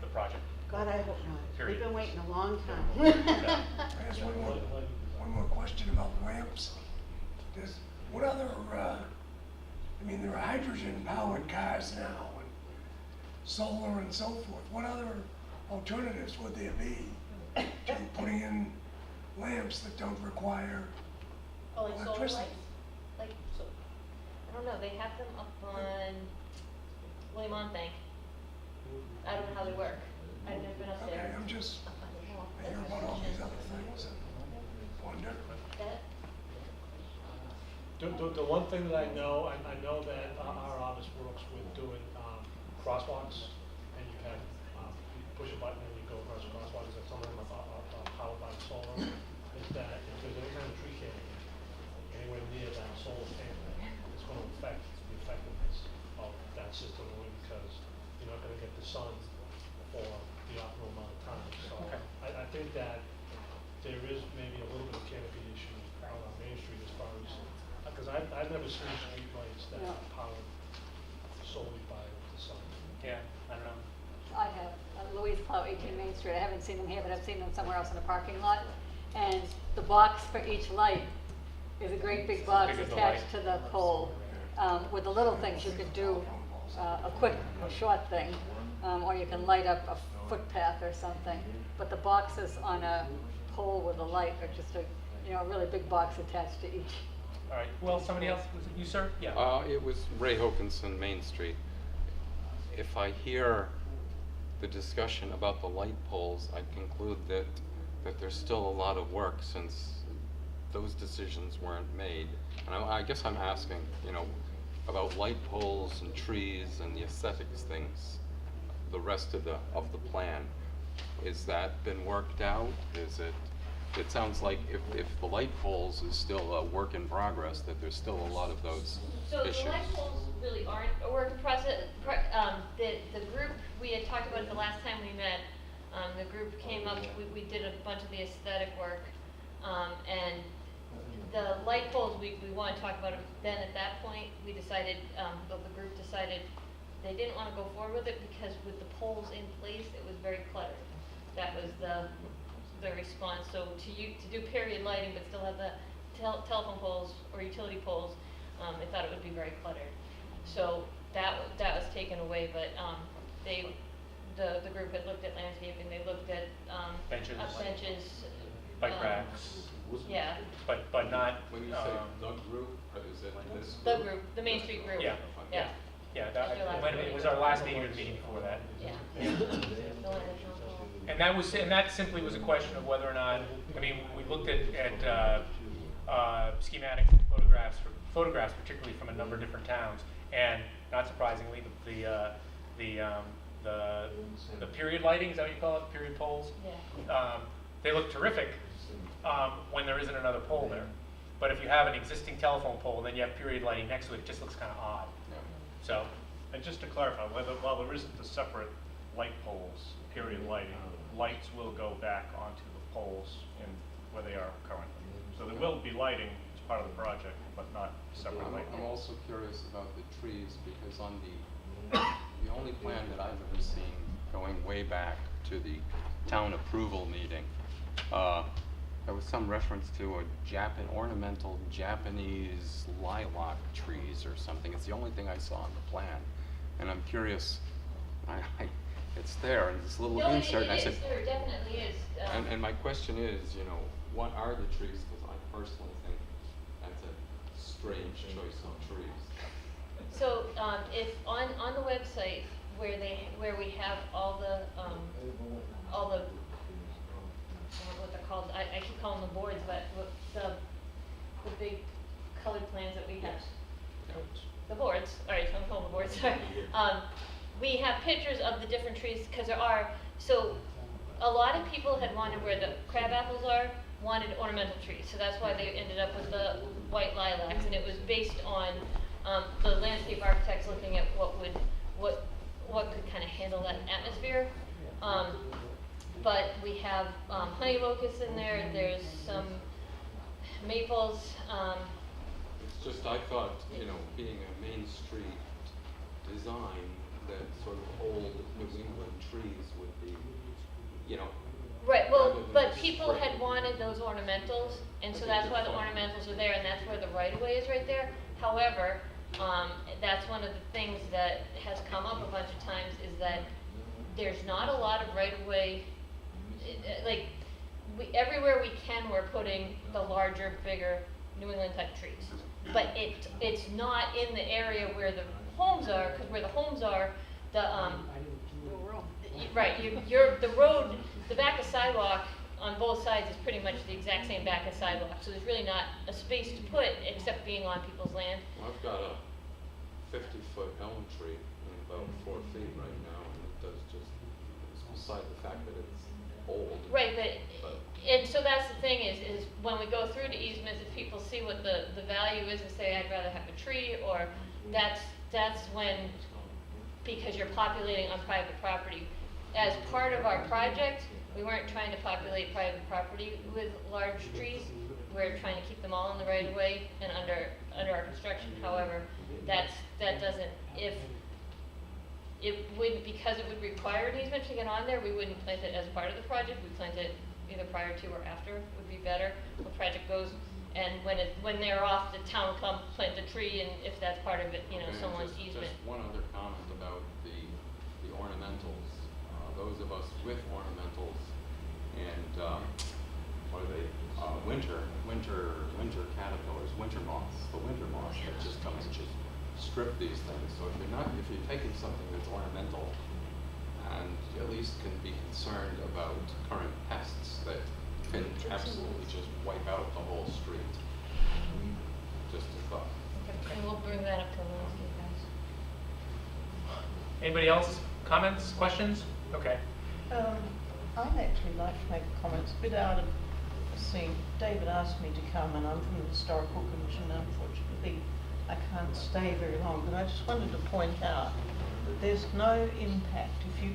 the project. God, I hope not. Period. We've been waiting a long time. I guess one more question about lamps. What other, I mean, there are hydrogen-powered cars now, and solar and so forth. What other alternatives would there be to putting in lamps that don't require Oh, like solar electricity? lights? Like, so, I don't know, they have them up on William Bank. I don't know how they work. I've never been up Okay, there. I'm just, I hear about all these other things and wonder. That, The one thing that I know that our office works with doing crosswalks, and you have, you push a button and you go across the crosswalks, that some of them are powered by solar, is that if there's any kind of tree canopy anywhere near that solar panel, it's gonna affect the effectiveness of that system, only because you're not gonna get the sun for the optimal amount of time. So Okay. I think that there is maybe a little bit of canopy issue out on Main Street as far as, because I've never seen street lights that are powered solely by the sun. yeah, I don't know. I have, Louise Plow, 18 Main Street, I haven't seen them here, but I've seen them somewhere else in the parking lot. And the box for each light is a great big box Big as the attached light. to the pole. With the little things, you could do a quick, short thing, or you can light up a footpath or something. But the boxes on a pole with a light are just a, a really big box attached to each. All right, well, somebody else, was it you, sir? Yeah. It was Ray Hokinson, Main Street. If I hear the discussion about the light poles, I conclude that there's still a lot of work since those decisions weren't made. And I guess I'm asking, about light poles and trees and the aesthetics things, the rest of the plan. Is that been worked out? It sounds like if the light poles is still a work in progress, that there's still a lot of those issues. so the light poles really aren't a work in process. The group, we had talked about it the last time we met, the group came up, we did a bunch of the aesthetic work, and the light poles, we want to talk about it. Then at that point, we decided, the group decided they didn't want to go forward with it because with the poles in place, it was very cluttered. That was the response. So to do period lighting but still have the telephone poles or utility poles, they thought it would be very cluttered. So that was taken away. But the group had looked at landscaping, they looked at, Benches. benches. Bike racks, Yeah, but not, When you say the group, is it this the group, the Main Street group. Yeah. Yeah, yeah, it was our last meeting or the meeting before that. yeah. The one at the town hall. And that simply was a question of whether or not, I mean, we looked at schematics and photographs particularly from a number of different towns, and not surprisingly, the period lighting, is that what you call it, period poles? Yeah. They look terrific when there isn't another pole there. But if you have an existing telephone pole and then you have period lighting next to it, it just looks kind of odd. So, And just to clarify, while there isn't the separate light poles, period lighting, lights will go back onto the poles in where they are currently. So there will be lighting as part of the project, but not separate light I'm poles. also curious about the trees, because on the only plan that I've ever seen going way back to the town approval meeting, there was some reference to ornamental Japanese lilac trees or something. It's the only thing I saw on the plan. And I'm curious, it's there, and this little No, insert, and I it said, is, there definitely is. and my question is, what are the trees? Because I personally think that's a strange choice of trees. So, if on the website where we have all the, I don't know what they're called, I keep calling them boards, but the big colored plans that we have. The boards, all right, so I'm calling them boards, sorry. We have pictures of the different trees, because so a lot of people had wanted where the crab apples are, wanted ornamental trees, so that's why they ended up with the white lilacs, and it was based on the landscape architects looking at what could kind of handle that atmosphere. But we have honey locusts in there, there's some maples. It's just, I thought, being a Main Street design, that sort of old New England trees would be, Right, well, rather than but just people spray. had wanted those ornamentals, and so I think that's why they're the fine. ornamentals are there, and that's where the right-of-way is right there. However, that's one of the things that has come up a bunch of times, is that there's not a lot of right-of-way, everywhere we can, we're putting the larger, bigger New England type trees. But it's not in the area where the homes are, because where the homes are, right, the road, the back of sidewalk on both sides is pretty much the exact same back of sidewalk, so there's really not a space to put except being on people's land. Well, I've got a 50-foot elm tree in about 4 feet right now, and it does just, beside the fact that it's old. Right, and so that's the thing is when we go through to easements, if people see what the value is and say, I'd rather have a tree, or that's when, because you're populating on private property. As part of our project, we weren't trying to populate private property with large trees. We're trying to keep them all in the right of way and under our construction. However, that doesn't, if it would, because it would require an easement to get on there, we wouldn't plant it as part of the project. We'd plant it either prior to or after would be better. The project goes, and when they're off, the town will come plant the tree, and if that's part of it, And someone's just easement. one other comment about the ornamentals. Those of us with ornamentals and, what are they, winter caterpillars, winter moths, the winter moths that just comes and just strip these things. So if you're taking something that's ornamental, and you at least can be concerned about current pests that can absolutely just wipe out the whole street. Just a thought. And we'll bring that up to the landscape guys. anybody else? Comments, questions? Okay. I'd actually like to make comments a bit out of the scene. David asked me to come, and I'm from the Historical Commission. Unfortunately, I can't stay very long, but I just wanted to point out that there's no impact if you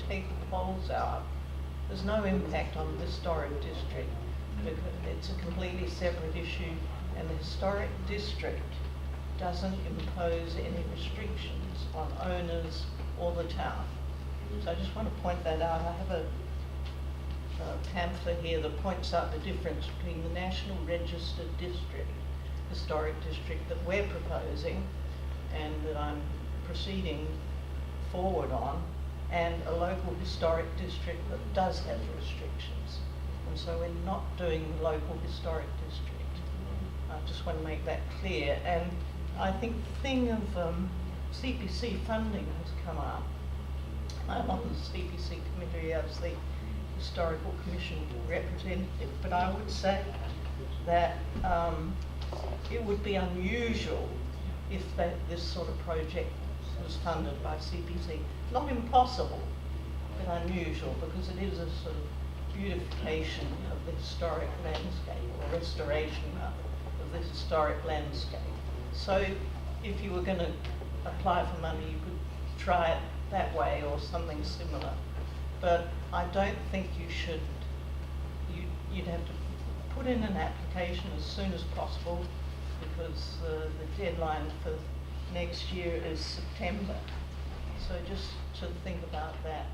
take the poles out. There's no impact on the historic district, because it's a completely separate issue, and the historic district doesn't impose any restrictions on owners or the town. So I just want to point that out. I have a pamphlet here that points out the difference between the National Registered District, historic district that we're proposing and that I'm proceeding forward on, and a local historic district that does have restrictions. And so we're not doing local historic district. I just want to make that clear. And I think the thing of CPC funding has come up. I'm on the CPC committee as the Historical Commission representative, but I would say that it would be unusual if this sort of project was funded by CPC. Not impossible, but unusual, because it is a sort of beautification of the historic landscape, or restoration of the historic landscape. So if you were going to apply for money, you could try it that way or something similar. But I don't think you should, you'd have to put in an application as soon as possible, because the deadline for next year is September. So just to think about that.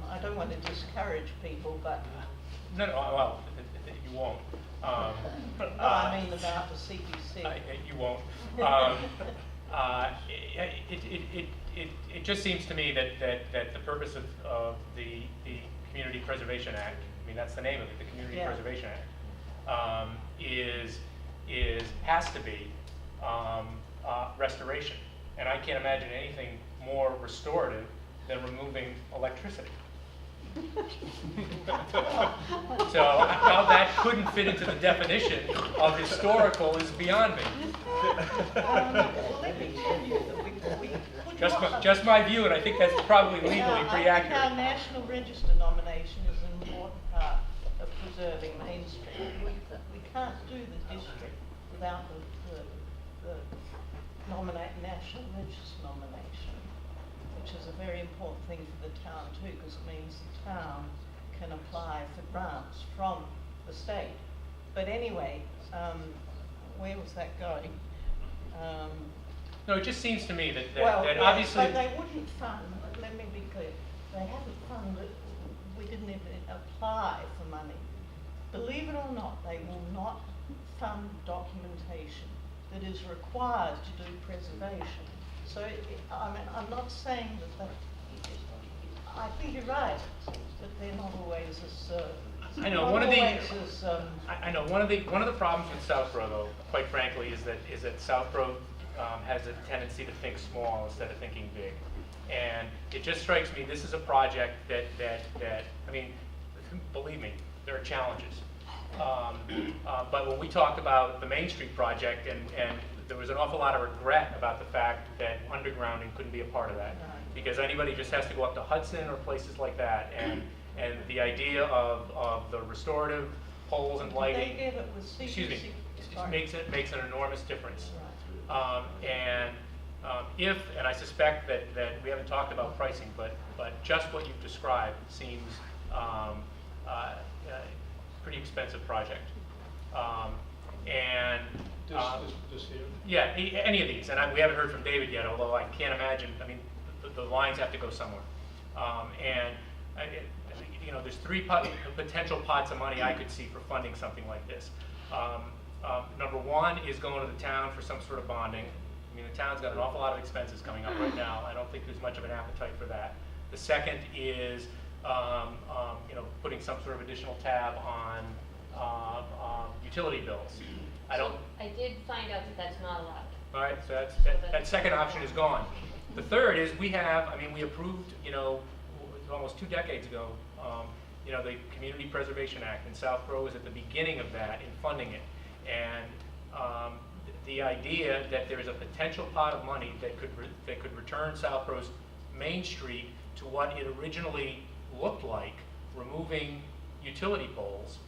I don't want to discourage people, but... No, well, you won't. No, I mean about the CPC. You won't. It just seems to me that the purpose of the Community Preservation Act, I mean, that's the name of it, the Community Preservation Act, has to be restoration. And I can't imagine anything more restorative than removing electricity. So how that couldn't fit into the definition of historical is beyond me. Let me tell you that we Just my view, and I think that's probably legally pretty I think our accurate. National Register nomination is an important part of preserving Main Street. We can't do the district without the National Register nomination, which is a very important thing for the town too, because it means the town can apply for grants from the state. But anyway, where was that going? No, it just seems to me that Well, obviously. but they wouldn't fund, let me be clear, they haven't funded, we didn't even apply for money. Believe it or not, they will not fund documentation that is required to do preservation. So, I mean, I'm not saying that I think you're right, that they're not always as, I know one of the problems with Southborough, though, quite frankly, is that Southborough has a tendency to think small instead of thinking big, and it just strikes me this is a project that I mean, believe me, there are challenges. But when we talked about the Main Street project, and there was an awful lot of regret about the fact that undergrounding couldn't be a part of that, because anybody just has to go up to Hudson or places like that, and the idea of the restorative poles and lighting, they did it with CPC. excuse me, it makes an enormous difference. And I suspect that we haven't talked about pricing, but just what you've described seems pretty expensive project. This here? Yeah, any of these, and we haven't heard from David yet, although I can't imagine, I mean, the lines have to go somewhere. There's three potential pots of money I could see for funding something like this. Number one is going to the town for some sort of bonding. I mean, the town's got an awful lot of expenses coming up right now. I don't think there's much of an appetite for that. The second is, putting some sort of additional tab on utility bills. I did find out that that's not allowed. All right, so that second option is gone. The third is we approved, almost 2 decades ago, the Community Preservation Act, and Southborough was at the beginning of that in funding it. And the idea that there's a potential pot of money that could return Southborough's Main Street to what it originally looked like, removing utility poles,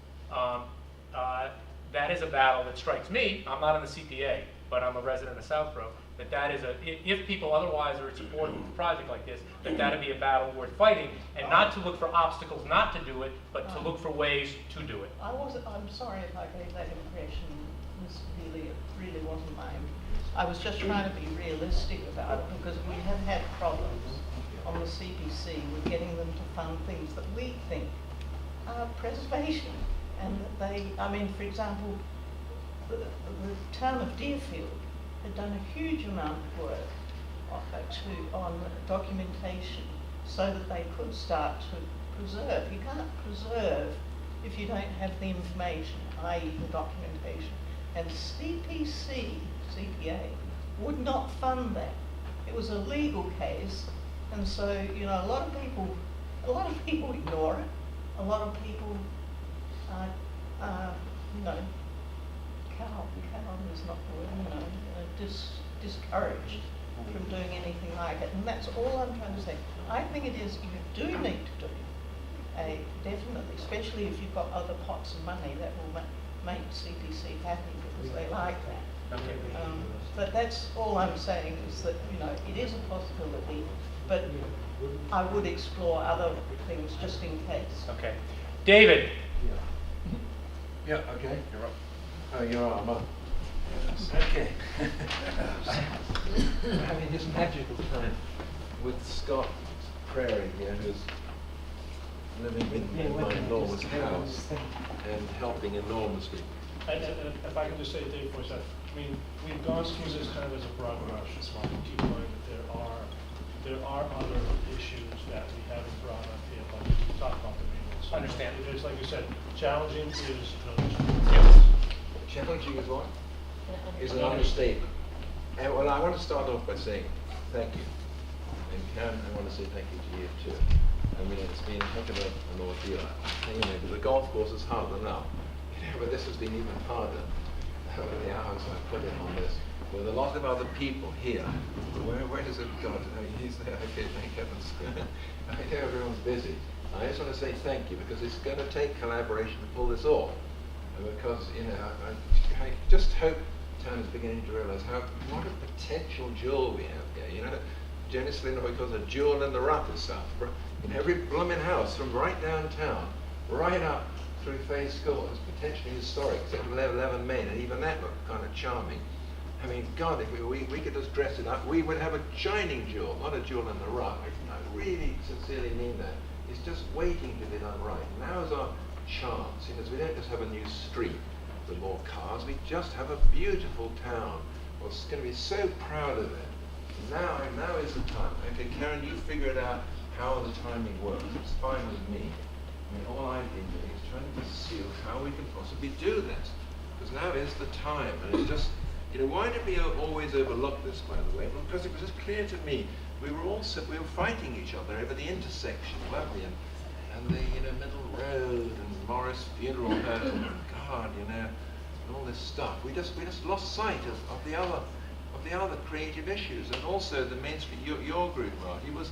that is a battle that strikes me. I'm not on the CPA, but I'm a resident of Southborough. That is if people otherwise are supportive of a project like this, that'd be a battle worth fighting, and not to look for obstacles not to do it, but to look for ways to do it. I'm sorry if I gave that impression. This really wasn't mine. I was just trying to be realistic about it, because we have had problems on the CPC with getting them to fund things that we think are preservation, and that for example, the town of Deerfield had done a huge amount of work on documentation so that they could start to preserve. You can't preserve if you don't have the information, i.e. the documentation. And CPA, would not fund that. It was a legal case, and so, you know, a lot of people ignore it. A lot of people you know, cowed is not the word, you know, discouraged from doing anything like it. And that's all I'm trying to say. I think it is, you do need to do definitely, especially if you've got other pots of money that will make CPC happy because they like that. Okay. But that's all I'm saying is that, you know, it is a possibility, but I would explore other things just in case. Okay. David? Yeah, okay, you're up. Oh, you're on, I'm up. Okay. Having this magical time with Scott Prairie here, who's living in my enormous house and helping enormously. And if I can just say, Dave, for a second, I mean, we've gone through this kind of as a broad brush, so I can keep in mind that there are other issues that we haven't brought up here, but we talk about the main ones. Understand. It is, like you said, challenging is another issue. Yes. Challenging is what? Is an understatement. And well, I want to start off by saying thank you. And Karen, I want to say thank you to you too. I mean, it's been a heck of an ordeal. You know, the golf course is hard enough, you know, but this has been even harder. Over the hours I put in on this, with a lot of other people here. Where does it go? I mean, he's there. Okay, thank heavens. I know everyone's busy. I just want to say thank you because it's going to take collaboration to pull this off. Because, you know, I just hope town is beginning to realize what a potential jewel we have here. You know, Janice Lindhoy calls a jewel in the rough is Southborough. In every blooming house, from right downtown, right up through Fay School, is potentially historic, except for 11 Main, and even that looked kind of charming. I mean, God, if we could just dress it up, we would have a shining jewel, not a jewel in the rough. I really sincerely mean that. It's just waiting to be done right. Now's our chance, because we don't just have a new street with more cars, we just have a beautiful town. We're going to be so proud of it. Now is the time. Okay, Karen, you figure it out how the timing works. It's fine with me. I mean, all I've been doing is trying to pursue how we can possibly do this. Because now is the time. And it's just, you know, why did we always overlook this, by the way? Well, because it was just clear to me we were fighting each other over the intersection, weren't we? And the, you know, Middle Road and Morris Funeral Home, and God, you know, and all this stuff. We just lost sight of the other creative issues, and also the Main Street. Your group, Marty, was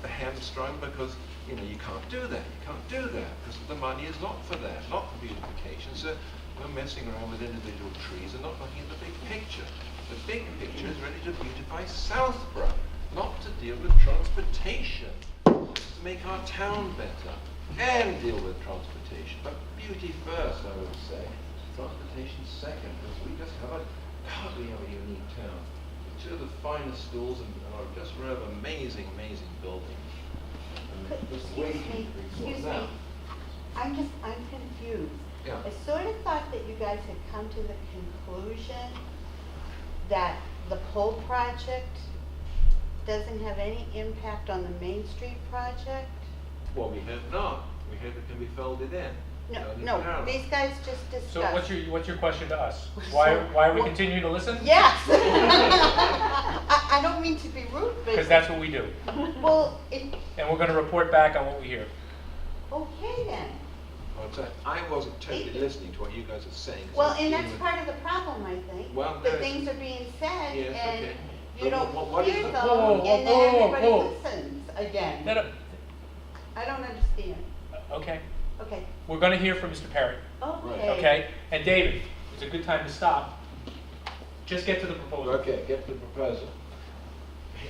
hamstrung because, you know, you can't do that. You can't do that because the money is not for that, not for beautification. So we're messing around with individual trees and not looking at the big picture. The big picture is ready to beautify Southborough, not to deal with transportation. To make our town better and deal with transportation. But beauty first, I would say. Transportation second, because we just have a unique town. Two of the finest schools and are just rather amazing buildings. Excuse me. I'm confused. Yeah. I sort of thought that you guys had come to the conclusion that the pole project doesn't have any impact on the Main Street project? Well, we hope not. We hope it can be folded in. No, these guys just discussed. So what's your question to us? Why are we continuing to listen? Yes. I don't mean to be rude, but. Because that's what we do. Well, And we're going to report back on what we hear. okay then. I wasn't totally listening to what you guys are saying. Well, and that's part of the problem, I think. Well, the things are being said, yes, and okay. you But don't what is hear the- them, Whoa, and then whoa, everybody whoa. listens again. No. I don't understand. Okay. Okay. We're going to hear from Mr. Perry. Okay. Okay? And David, it's a good time to stop. Just get to the proposal. Okay, get to the proposal.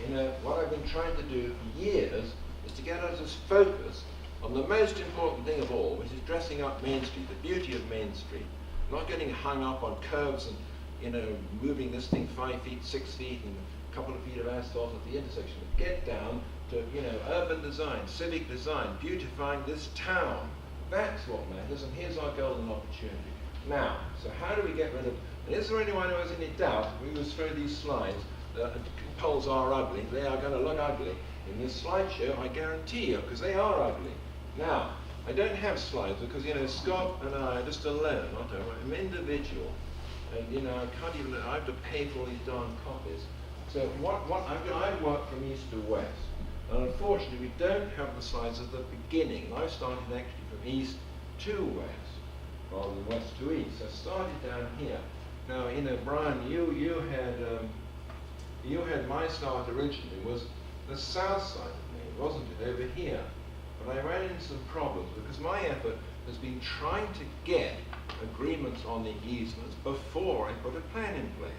You know, what I've been trying to do for years is to get us as focused on the most important thing of all, which is dressing up Main Street, the beauty of Main Street. Not getting hung up on curves and, you know, moving this thing 5 feet, 6 feet, and a couple of feet of asphalt at the intersection. But get down to, you know, urban design, civic design, beautifying this town. That's what matters, and here's our golden opportunity. Now, so how do we get rid of, and is there anyone who has any doubt, we will throw these slides, the poles are ugly. They are going to look ugly in this slideshow, I guarantee you, because they are ugly. Now, I don't have slides because, you know, Scott and I are just alone, aren't I? I'm individual. And, you know, I can't even, I have to pay for all these darn copies. So I work from east to west. And unfortunately, we don't have the slides at the beginning. I started actually from east to west, rather than west to east. I started down here. Now, you know, Brian, you had my start originally was the south side of me, wasn't it, over here? But I ran into some problems because my effort has been trying to get agreements on the easements before I put a plan in place.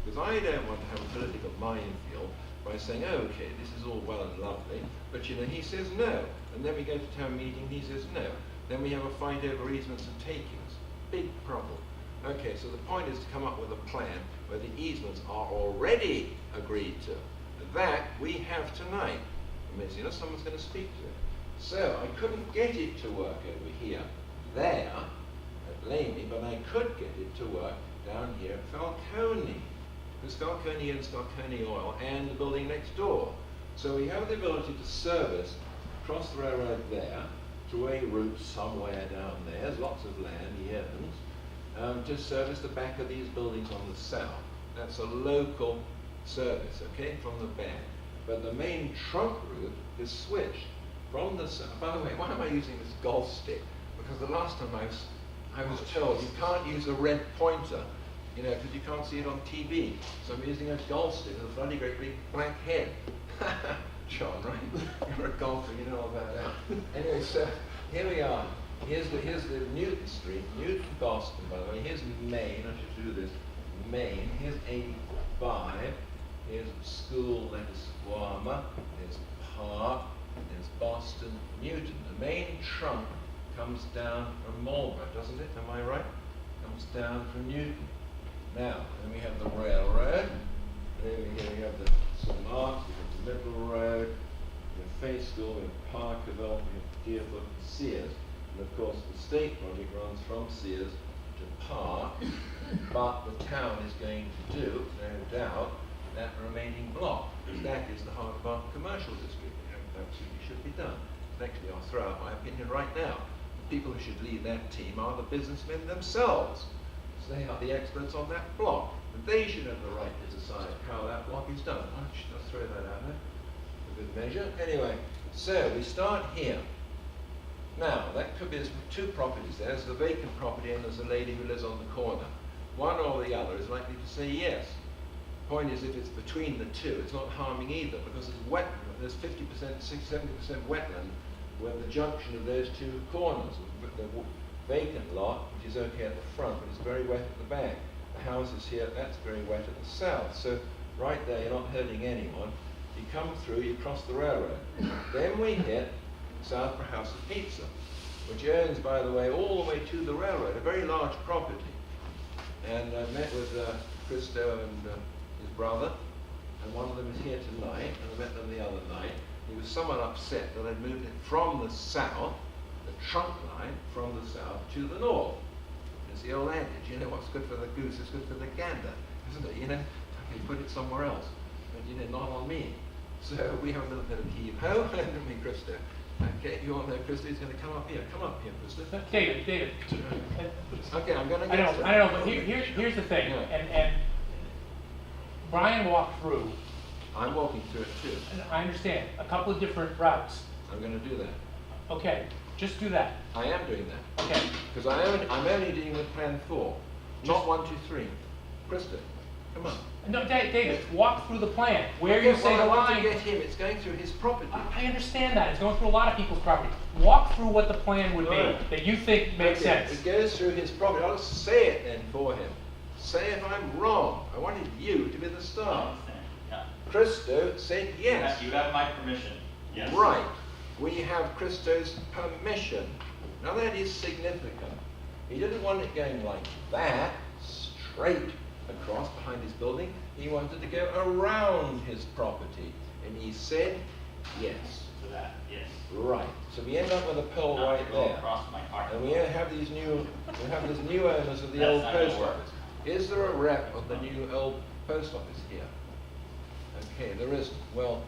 Because I don't want to have a political minefield by saying, oh, okay, this is all well and lovely, but you know, he says no. And then we go to town meeting, he says no. Then we have a fight over easements and takings. Big problem. Okay, so the point is to come up with a plan where the easements are already agreed to. That we have tonight. You know, someone's going to speak to it. So I couldn't get it to work over here, there, at Lamey, but I could get it to work down here at Falcone. Because Falcone owns Falcone Oil and the building next door. So we have the ability to service across the railroad there, through a route somewhere down there, there's lots of land he owns, to service the back of these buildings on the south. That's a local service, okay, from the back. But the main trunk route is switched from the south. By the way, why am I using this golf stick? Because the last time I was told you can't use a red pointer, you know, because you can't see it on TV. So I'm using a golf stick with a bloody great big black head. John, right? You're a golfer, you know all about that. Anyway, so here we are. Here's the Newton Street, Newton, Boston, by the way. Here's Maine, I should do this. Maine, here's 85. Here's school, that is Squama. There's Park, there's Boston, Newton. The main trunk comes down from Marlborough, doesn't it? Am I right? Comes down from Newton. Now, then we have the railroad. Then we have the St. Mark's, we have the Middle Road, we have Faith School, we have Parkerville, we have Deerfoot, and Sears. And of course, the state project runs from Sears to Park, but the town is going to do, no doubt, that remaining block, because that is the heart of our commercial district. That absolutely should be done. And actually, I'll throw out my opinion right now. The people who should lead that team are the businessmen themselves. So they are the experts on that block. And they should have the right to decide how that block is done. I should throw that out there for good measure. Anyway, so we start here. Now, that could be, there's two properties there. There's the vacant property and there's a lady who lives on the corner. One or the other is likely to say yes. Point is, if it's between the two, it's not harming either, because it's wet. There's 50%, 60, 70% wetland where the junction of those two corners. The vacant lot, which is okay at the front, but it's very wet at the back. The houses here, that's very wet at the south. So right there, you're not hurting anyone. You come through, you cross the railroad. Then we hit Southborough House of Pizza, which owns, by the way, all the way to the railroad, a very large property. And I met with Christo and his brother, and one of them is here tonight, and I met them the other night. He was somewhat upset that I'd moved it from the south, the trunk line, from the south to the north. It's the old adage, you know, what's good for the goose is good for the gander, isn't it? You know, you put it somewhere else, but you know, not on me. So we have a little bit of heave-ho, and me, Christo. Okay, you all know Christo is going to come up here. Come up here, Christo. David. Okay, I'm going to I get know, but here's the thing, Yeah. and Brian walked through, I'm walking through it too. and I understand, a couple of different routes. I'm going to do that. Okay, just do that. I am doing that. Okay, Because I'm only dealing with plan 4, not 1, 2, 3. Krista, come on. no, David, walk through the plan, where Okay, you say well, the I want line. to get him, it's going through his property. I understand that, it's going through a lot of people's property. Walk through what the plan would be, Right. that you think makes Okay, sense. It goes through his property. I'll say it then for him. Say if I'm wrong. I wanted you to be the star. Yeah. Christo said yes. You have my permission. Yes. Right. We have Christo's permission. Now that is significant. He didn't want it going like that, straight across behind his building. He wanted to go around his property. And he said yes. To that, yes. Right. So we end up with a pole Not right to go there. across my parking And we lot. have these new owners of the That's old not gonna post work. office. Is there a rep of the new old post office here? Okay, there isn't. Well,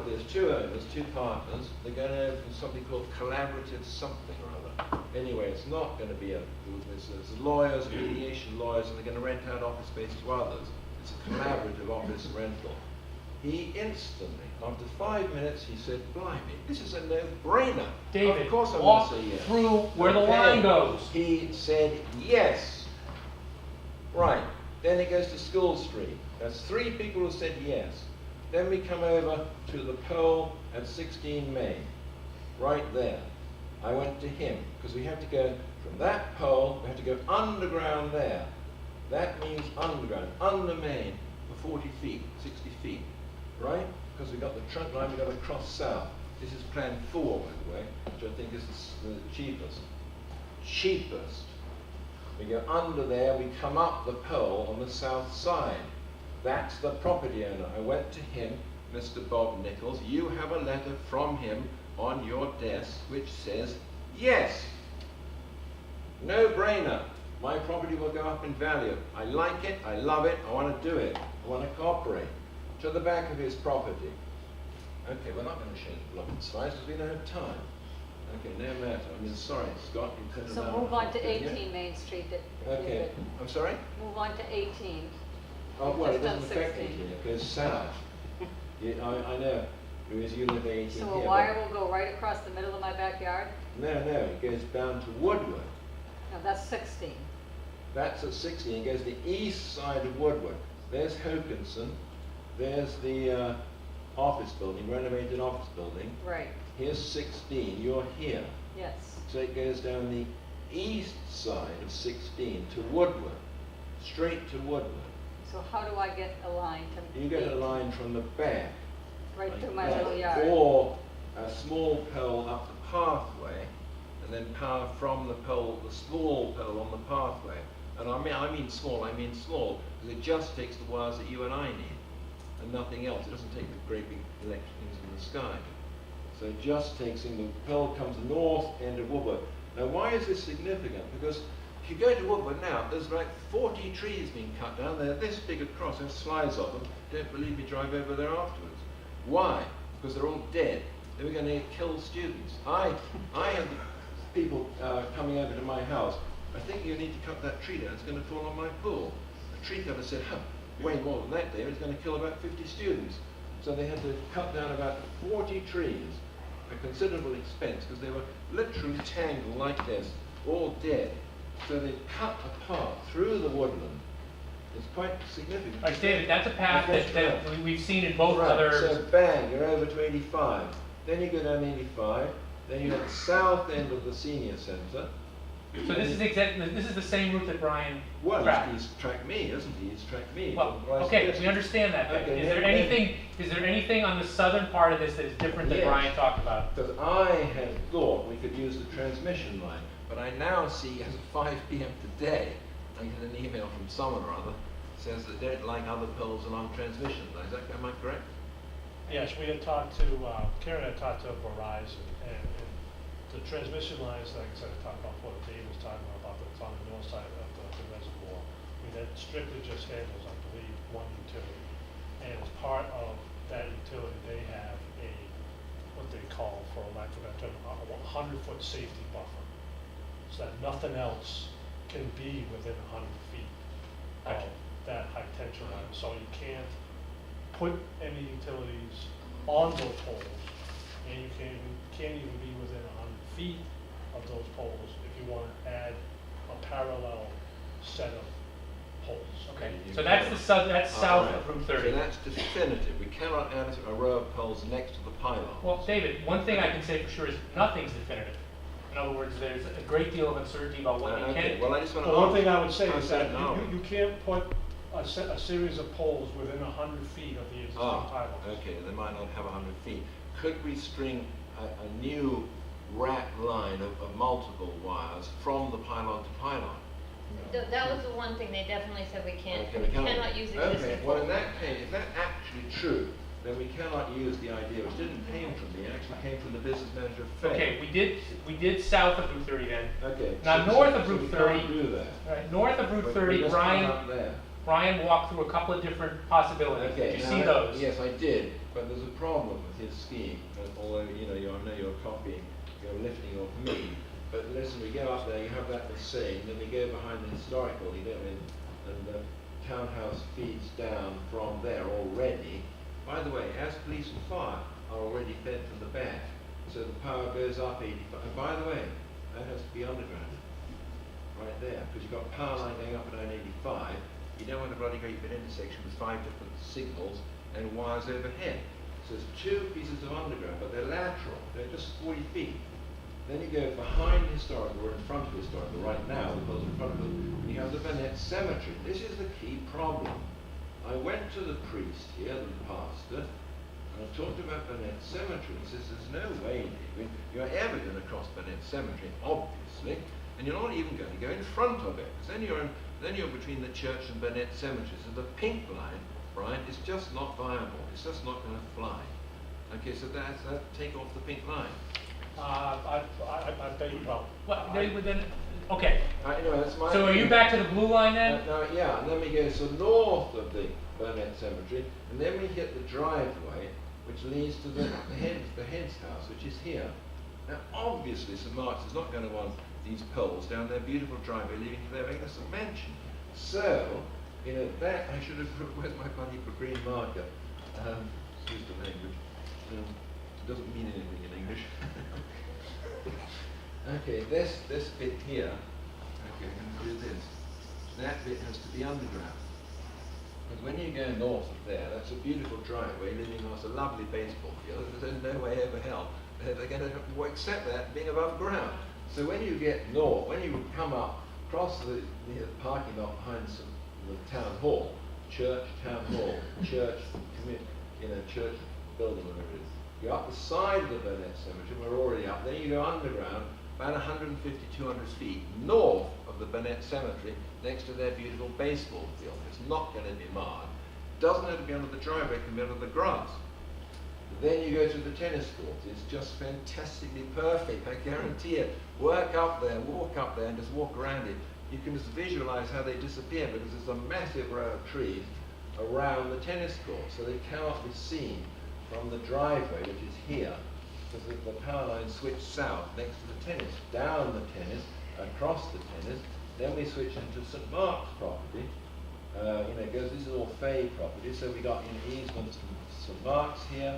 there's two owners, two partners, they're going to open something called collaborative something or other. Anyway, it's not going to be there's lawyers, mediation lawyers, and they're going to rent out office space to others. It's a collaborative office rental. He instantly, after 5 minutes, he said, blimey, this is a no-brainer. David, of course I'm walk going to say yes. through where the Okay. line goes. He said yes. Right, then it goes to School Street. That's 3 people who said yes. Then we come over to the pole at 16 Main, right there. I went to him, because we have to go from that pole, we have to go underground there. That means underground, under Main, for 40 feet, 60 feet, right? Because we've got the trunk line, we've got to cross south. This is plan 4, by the way, which I think is the cheapest. Cheapest. We go under there, we come up the pole on the south side. That's the property owner. I went to him, Mr. Bob Nichols. You have a letter from him on your desk which says yes. No brainer. My property will go up in value. I like it, I love it, I want to do it. I want to cooperate. To the back of his property. Okay, we're not going to show the block and slides because we don't have time. Okay, no matter. I mean, sorry, Scott, you turned it So down. move on to Yeah? 18 Main Street. Okay, I'm sorry? Move on to 18. Oh, well, it Just on doesn't affect 16. 18, it goes south. I know, Louise, you live at 18 So here. a wire will go right across the middle of my backyard? No, it goes down to Woodward. No, that's 16. That's at 16, it goes the east side of Woodward. There's Hokinson, there's the office building, renovated office building. Right, Here's 16, you're here. yes. So it goes down the east side of 16 to Woodward, straight to Woodward. So how do I get a line to? You get a 18? line from the back. Right like through my that. little yard. Or a small pole up the pathway, and then power from the pole, the small pole on the pathway. And I mean small, because it just takes the wires that you and I need, and nothing else. It doesn't take the great big electric things in the sky. So it just takes in, the pole comes north end of Woodward. Now why is this significant? Because if you go to Woodward now, there's like 40 trees being cut down. They're this big across, there's slides of them. Don't believe me, drive over there afterwards. Why? Because they're all dead. They were going to kill students. I had people coming over to my house. I think you need to cut that tree down, it's going to fall on my pool. The tree cutter said, way more than that there, it's going to kill about 50 students. So they had to cut down about 40 trees at considerable expense because they were literally tangled like this, all dead. So they cut a path through the woodland. It's quite significant. Like David, that's a path that we've seen in both Right, other. so bang, you're over to 85. Then you go down 85. Then you have the south end of the senior centre. So this is the same route that Brian Well, tracked. he's tracked me, hasn't he? He's tracked me. Well, from vice okay, versa. we understand that. Okay, Is there then- anything on the southern part of this that is different than Yes. Brian talked about? Because I had thought we could use the transmission line, but I now see as of 5 p.m. today, I get an email from someone or other says that they don't like other poles along transmission lines. Am I correct? Yes, we had talked to, Karen had talked to Verizon, and the transmission lines, like I said, I talked about what Dave was talking about that's on the north side of the reservoir. We had strictly just handles, I believe, one utility. And as part of that utility, they have what they call, for lack of a better term, a 100-foot safety buffer. So that nothing else can be within 100 feet Gotcha. of that high tension line. So you can't put any utilities on those poles, and you can't even be within 100 feet of those poles if you want to add a parallel set of poles. Okay, You so that's can't. south Alright. of Route So 30. that's definitive. We cannot add a row of poles next to the pylon. Well, David, one thing I can say for sure is nothing's definitive. In other words, there's a great deal of uncertainty about what you Okay, can. well, I just want to Well, one thing I would say is that no. you can't put a series of poles within 100 feet of the existing pylons. Okay, they might not have 100 feet. Could we string a new rat line of multiple wires from the pylon to pylon? That was the one thing they definitely said we can't, Okay, we cannot use existing. Okay, well in that case, if that's actually true, then we cannot use the idea, which didn't came from me, it actually came from the business manager of Fay. Okay, we did south of Route 30 then. Okay. Now, so- north of so Route we 30 can't do that. All right, north of Route We 30, just Brian, come up there. Brian walked through a couple of different possibilities. Did you see now, those? Yes, I did, but there's a problem with his scheme, although, you know, I know you're copying, you're lifting off me, but listen, we go up there, you have that machine, then we go behind the historical, you know, and the townhouse feeds down from there already. By the way, as police and fire are already fed from the back, so the power goes up 85, and by the way, that has to be underground, right there, because you've got a power line going up and down 85, you don't want a bloody great big intersection with 5 different signals and wires overhead. So there's 2 pieces of underground, but they're lateral, they're just 40 feet. Then you go behind historical, or in front of historical right now, because in front of it, and you have the Burnett Cemetery. This is the key problem. I went to the priest here, the pastor, and I talked about Burnett Cemetery. He says, there's no way, David, you're ever going to cross Burnett Cemetery, obviously, and you're not even going to go in front of it, because then you're between the church and Burnett Cemetery. So the pink line, Brian, is just not viable. It's just not going to fly. Okay, so that's take off the pink line. I beg your pardon. Well, then, okay. Anyway, that's my So are you back to the blue line then? Yeah, and then we go so north of the Burnett Cemetery, and then we hit the driveway, which leads to the head's house, which is here. Now, obviously, St. Mark's is not going to want these poles down their beautiful driveway leading to their magnificent mansion. So, you know, that I should have put, where's my bloody green marker? Excuse the language. It doesn't mean anything in English. Okay, this bit here, okay, I'm going to do this. That bit has to be underground. Because when you go north of there, that's a beautiful driveway leading past a lovely baseball field. There's no way over hell they're going to accept that being above ground. So when you get north, when you come up, across the parking lot behind the town hall, church, town hall, church, church building, whatever it is, you're up the side of the Burnett Cemetery, we're already up there, you go underground, about 150, 200 feet north of the Burnett Cemetery, next to their beautiful baseball field. It's not going to be marred. It doesn't have to be under the driveway, it can be under the grass. Then you go to the tennis courts. It's just fantastically perfect, I guarantee it. Walk up there, and just walk around it. You can just visualize how they disappear because there's a massive row of trees around the tennis court, so they cannot be seen from the driveway, which is here, because the power line switched south next to the tennis, down the tennis, across the tennis. Then we switch into St. Mark's property. This is all Fay property, so we got easements from St. Mark's here.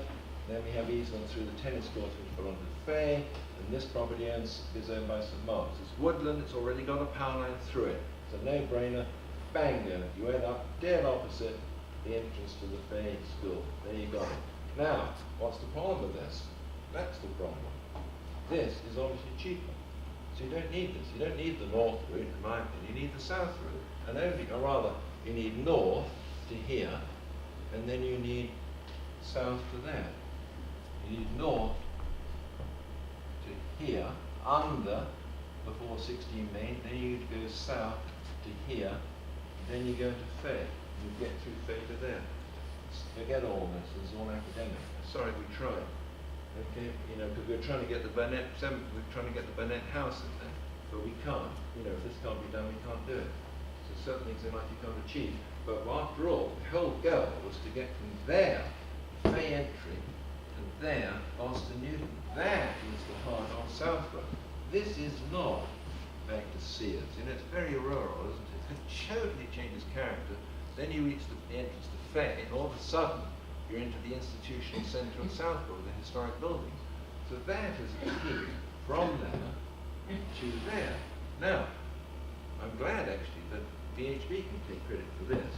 Then we have easements through the tennis courts which belong to Fay, and this property is owned by St. Mark's. It's woodland, it's already got a power line through it. It's a no-brainer, bango. You end up dead opposite the entrance to the Fay school. There you go. Now, what's the problem with this? That's the problem. This is obviously cheaper. So you don't need this. You don't need the north route, in my opinion. You need the south route. And or rather, you need north to here, and then you need south to there. You need north to here, under the 416 main, then you go south to here, then you go to Fay. You get through Fay to there. Forget all this, it's all academic. Sorry, we tried. Okay, because we're trying to get the Burnett house in there, but we can't. If this can't be done, we can't do it. So certain things in life you can't achieve. But after all, the whole goal was to get from there, Fay entry, and there, Austin Newton. That is the heart of Southborough. This is not back to Sears. It's very rural, isn't it? It totally changes character. Then you reach the entrance to Fay, and all of a sudden, you're into the institutional centre of Southborough, the historic buildings. So that is the key from there to there. Now, I'm glad actually that VHB can take credit for this.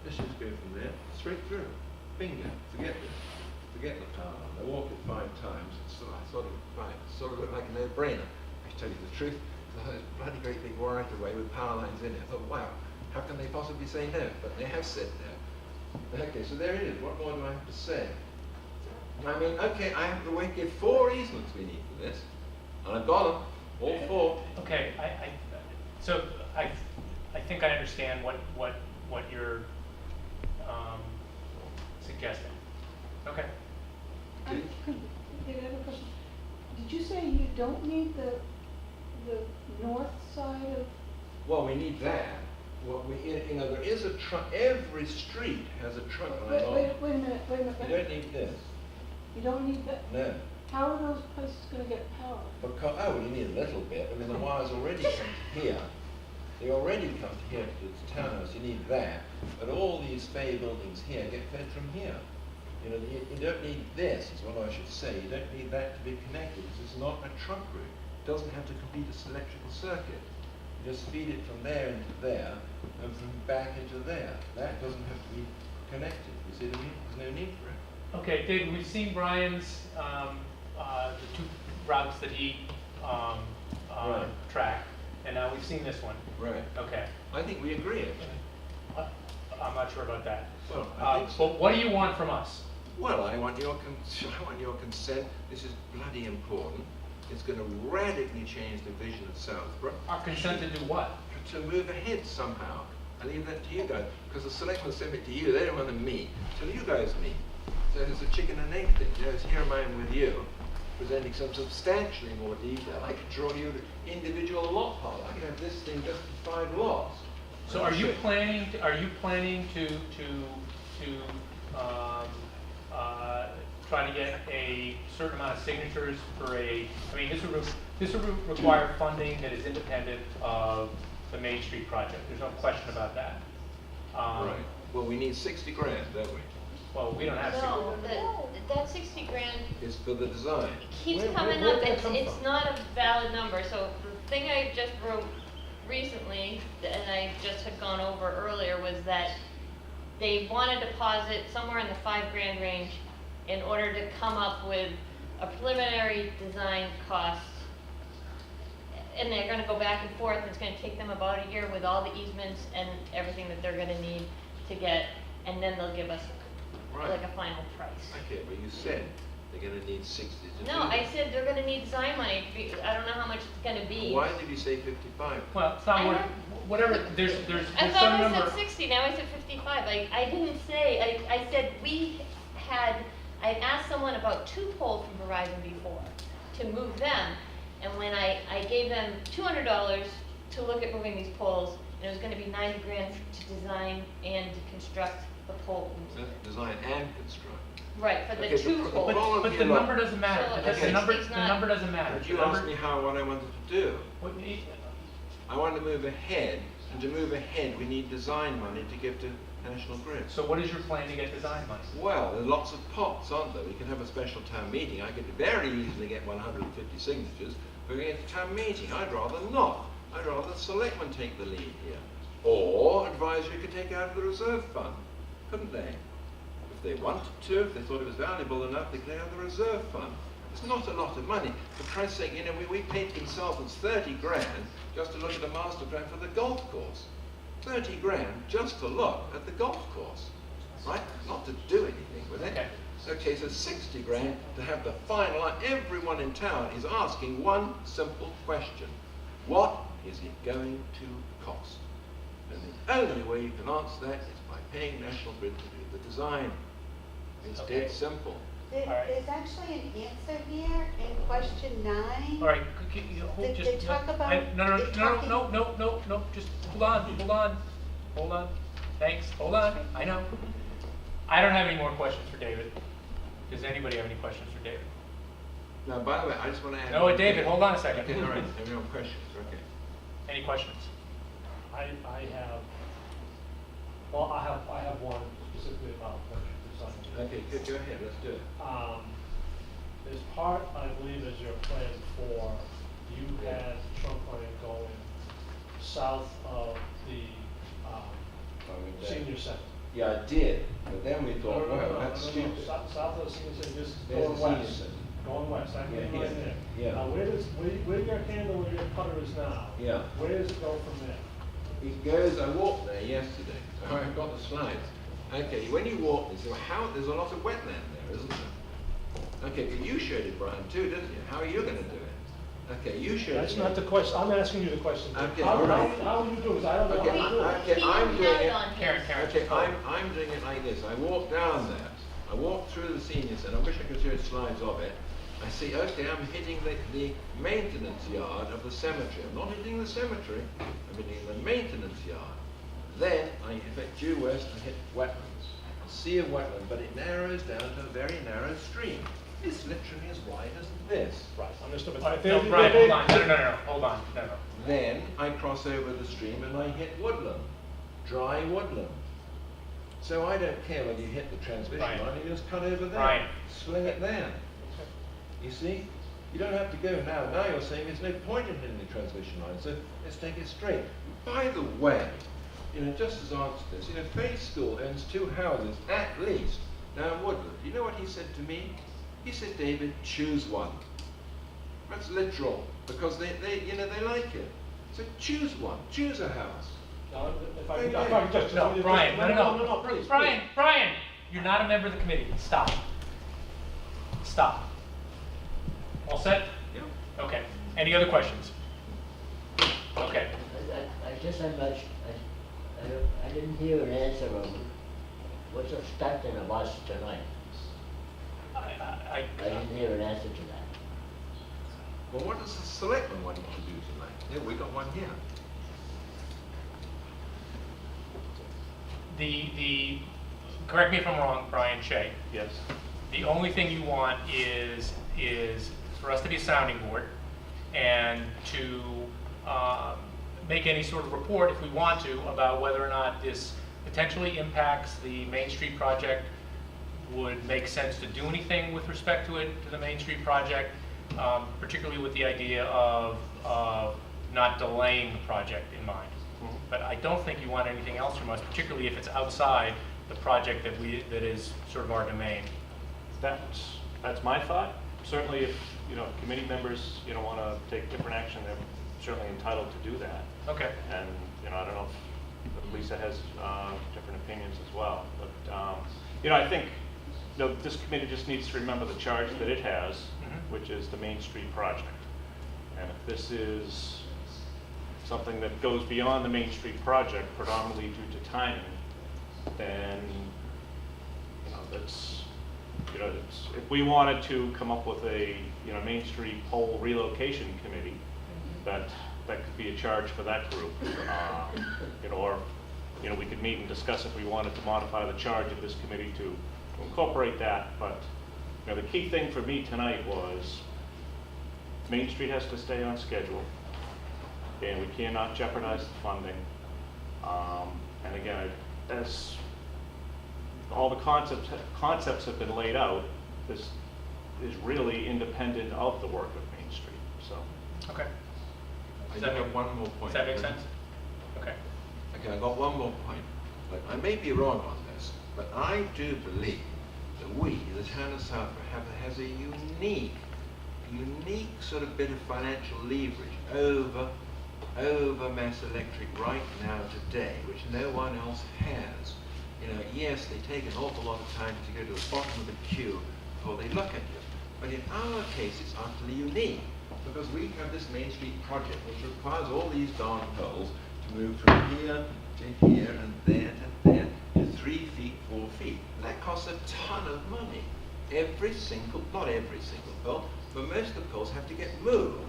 Let's just go from there straight through. Bingo. Forget this. Forget the power line. I walked it 5 times. I sort of looked like a no-brainer. I tell you the truth. There's a bloody great big right away with power lines in it. I thought, wow, how can they possibly say no? But they have said no. Okay, so there it is. What more do I have to say? I mean, okay, I have to give 4 easements we need for this, and I've got them, all 4. Okay, so I think I understand what you're suggesting. Okay. David, I have a question. Did you say you don't need the north side of? Well, we need that. what we, you know, there is a trunk, every street has a trunk line on. Wait a minute, You don't need this, You don't need that, no. how are those places gonna get power? Because, oh, well, you need a little bit. I mean, the wires already come to here. They already come to here to the townhouse. You need that. But all these Spey buildings here get fed from here. You know, you don't need this, is what I should say. You don't need that to be connected. This is not a trunk route. It doesn't have to complete an electrical circuit. You just feed it from there into there and from back into there. That doesn't have to be connected. You see what I mean? There's no need for it. Okay, David, we've seen Brian's, the two routes that he Right. tracked, and now we've seen this one. Right. Okay. I think we agree, actually. I'm not sure about that. Well, I think so. But what do you want from us? Well, I want your consent. This is bloody important. It's going to radically change the vision of Southborough. Our consent to do what? To move ahead somehow. I leave that to you guys. Because the selectmen send it to you. They don't want to meet till you guys meet. So it's a chicken and egg thing. You know, it's here I am with you, presenting some substantially more detail. I could draw you the individual lot part. I could have this thing just 5 lots. So are you planning to try to get a certain amount of signatures for a, I mean, this would require funding that is independent of the Main Street project. There's no question about that. Right. Well, we need 60 grand, don't we? Well, we don't have to. No, that 60 grand It's for the design. keeps coming where'd up, that come it's from? not a valid number, so the thing I just wrote recently, and I just had gone over earlier, was that they want to deposit somewhere in the 5 grand range in order to come up with a preliminary design cost. And they're gonna go back and forth, and it's gonna take them about a year with all the easements and everything that they're gonna need to get, and then they'll give us Right. like a final price. Okay, but you said they're going to need 60 to do No, I this. said they're gonna need design money, I don't know how much it's gonna be. Why did you say 55? Well, it's not I what, know. whatever, there's I some thought I number. said 60, now I said 55. I didn't say, I said I'd asked someone about 2 poles from Verizon before to move them. And when I gave them $200 to look at moving these poles, and it was gonna be 90 grand to design and to construct the poles. Design and construct. Right, for the Okay, 2 but- poles. all of But you the lot- number doesn't matter. So Because Okay. the number 60's not- doesn't matter. But The you number- asked me what I wanted to do. what- I want to move ahead, and to move ahead we need design money to give to National Grid. So what is your plan to get design money? Well, there's lots of pots, aren't there? We can have a special town meeting. I could very easily get 150 signatures. We're going to get a town meeting. I'd rather not. I'd rather the selectmen take the lead here. Or advisory could take out of the reserve fund, couldn't they? If they wanted to, if they thought it was valuable enough, they could take out of the reserve fund. It's not a lot of money. For Christ's sake, you know, we paid consultants 30 grand just to look at a master plan for the golf course. 30 grand just to look at the golf course, right? Not to do anything with it. Okay. Okay, so 60 grand to have the final. Everyone in town is asking one simple question. What is it going to cost? And the only way you can answer that is by paying National Grid to do the design. It's Okay. dead simple. There, All right. there's actually an answer here in question 9. All right, hold, They- just. they talk about- No, they're talking- no, just hold on. Thanks, hold on, I know. I don't have any more questions for David. Does anybody have any questions for David? Now, by the way, I just want to add. No, one David, thing. hold on a second. Okay, all right, any more questions? Okay. Any questions? I have, well, I have one specifically about what you're designing. Okay, good, go ahead, let's do it. As part, I believe, as your plan for, you had trunk line going south of the senior center. Yeah, I did, but then we No, thought, no, no, well, no, that's no, stupid. South of the senior center, just There's going the senior west. center. Going west, I Yeah, can yeah, right there. yeah. Now, where your handle and your putter is now? Yeah. Where does it go from there? It goes, I walked there yesterday, so I've got the slides. Okay, when you walk, you say, well, there's a lot of wetland there, isn't there? Okay, but you showed it, Brian, too, didn't you? How are you going to do it? Okay, you showed it. That's not the question, I'm asking you the question. Okay, How all right. how will you do it? 'Cause I don't know Okay, how to do it. okay, I'm doing it. Karen, Okay, I'm doing it like this. I walk down there. I walk through the senior center. I wish I could show slides of it. I see, okay, I'm hitting the maintenance yard of the cemetery. I'm not hitting the cemetery. I'm hitting the maintenance yard. Then, if it's due west, I hit wetlands, a sea of wetland, but it narrows down to a very narrow stream. It's literally as wide as this. Right, understood. No, Brian, hold on, no, hold on, no. Then I cross over the stream and I hit woodland, dry woodland. So I don't care whether you hit the transmission Brian. line, you just cut over there, Brian. sling it there. You see? You don't have to go now. Now you're saying there's no point in hitting the transmission line, so let's take it straight. By the way, just as answer this, Faith School owns 2 houses at least down Woodland. You know what he said to me? He said, David, choose one. That's literal, because they like it. So choose one, choose a house. No, if I could just. No, Brian, No, please. Brian, you're not a member of the committee. Stop. All set? Yeah. Okay. Any other questions? Okay. I guess I didn't hear an answer of what's expected of us tonight. I didn't hear an answer to that. Well, what does the selectman want you to do tonight? Yeah, we got one here. correct me if I'm wrong, Brian Shea. Yes. The only thing you want is for us to be a sounding board and to make any sort of report, if we want to, about whether or not this potentially impacts the Main Street project, would make sense to do anything with respect to it, to the Main Street project, particularly with the idea of not delaying the project in mind. Mm-hmm. But I don't think you want anything else from us, particularly if it's outside the project that is sort of our domain. That's my thought. Certainly, if committee members want to take different action, they're certainly entitled to do that. Okay. And I don't know if Lisa has different opinions as well. But I think this committee just needs to remember the charge that it has, Mm-hmm. which is the Main Street project. And if this is something that goes beyond the Main Street project, predominantly due to timing, then that's if we wanted to come up with a Main Street pole relocation committee, that could be a charge for that group, or we could meet and discuss if we wanted to modify the charge of this committee to incorporate that. But the key thing for me tonight was Main Street has to stay on schedule, and we cannot jeopardize the funding. And again, as all the concepts have been laid out, this is really independent of the work of Main Street. So. Okay. I got one more point. Does that make sense? Okay. Okay, I got one more point. Look, I may be wrong on this, but I do believe that we, the town of Southborough, has a unique sort of bit of financial leverage over Mass Electric right now today, which no one else has. Yes, they take an awful lot of time to go to the bottom of the queue before they look at you. But in our case, it's utterly unique, because we have this Main Street project which requires all these darn poles to move from here to here and there to there to 3 feet, 4 feet. And that costs a ton of money. Not every single pole, but most of the poles have to get moved.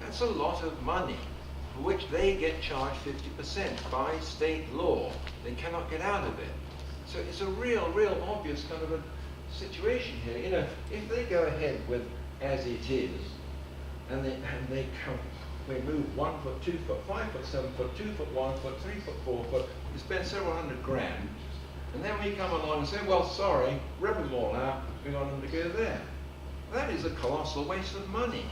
That's a lot of money, for which they get charged 50% by state law. They cannot get out of it. So it's a real obvious kind of a situation here. If they go ahead with as it is, and they move 1 foot, 2 foot, 5 foot, 7 foot, 2 foot, 1 foot, 3 foot, 4 foot, you spend several hundred grand, and then we come along and say, well, sorry, rip them all out, we want them to go there. That is a colossal waste of money.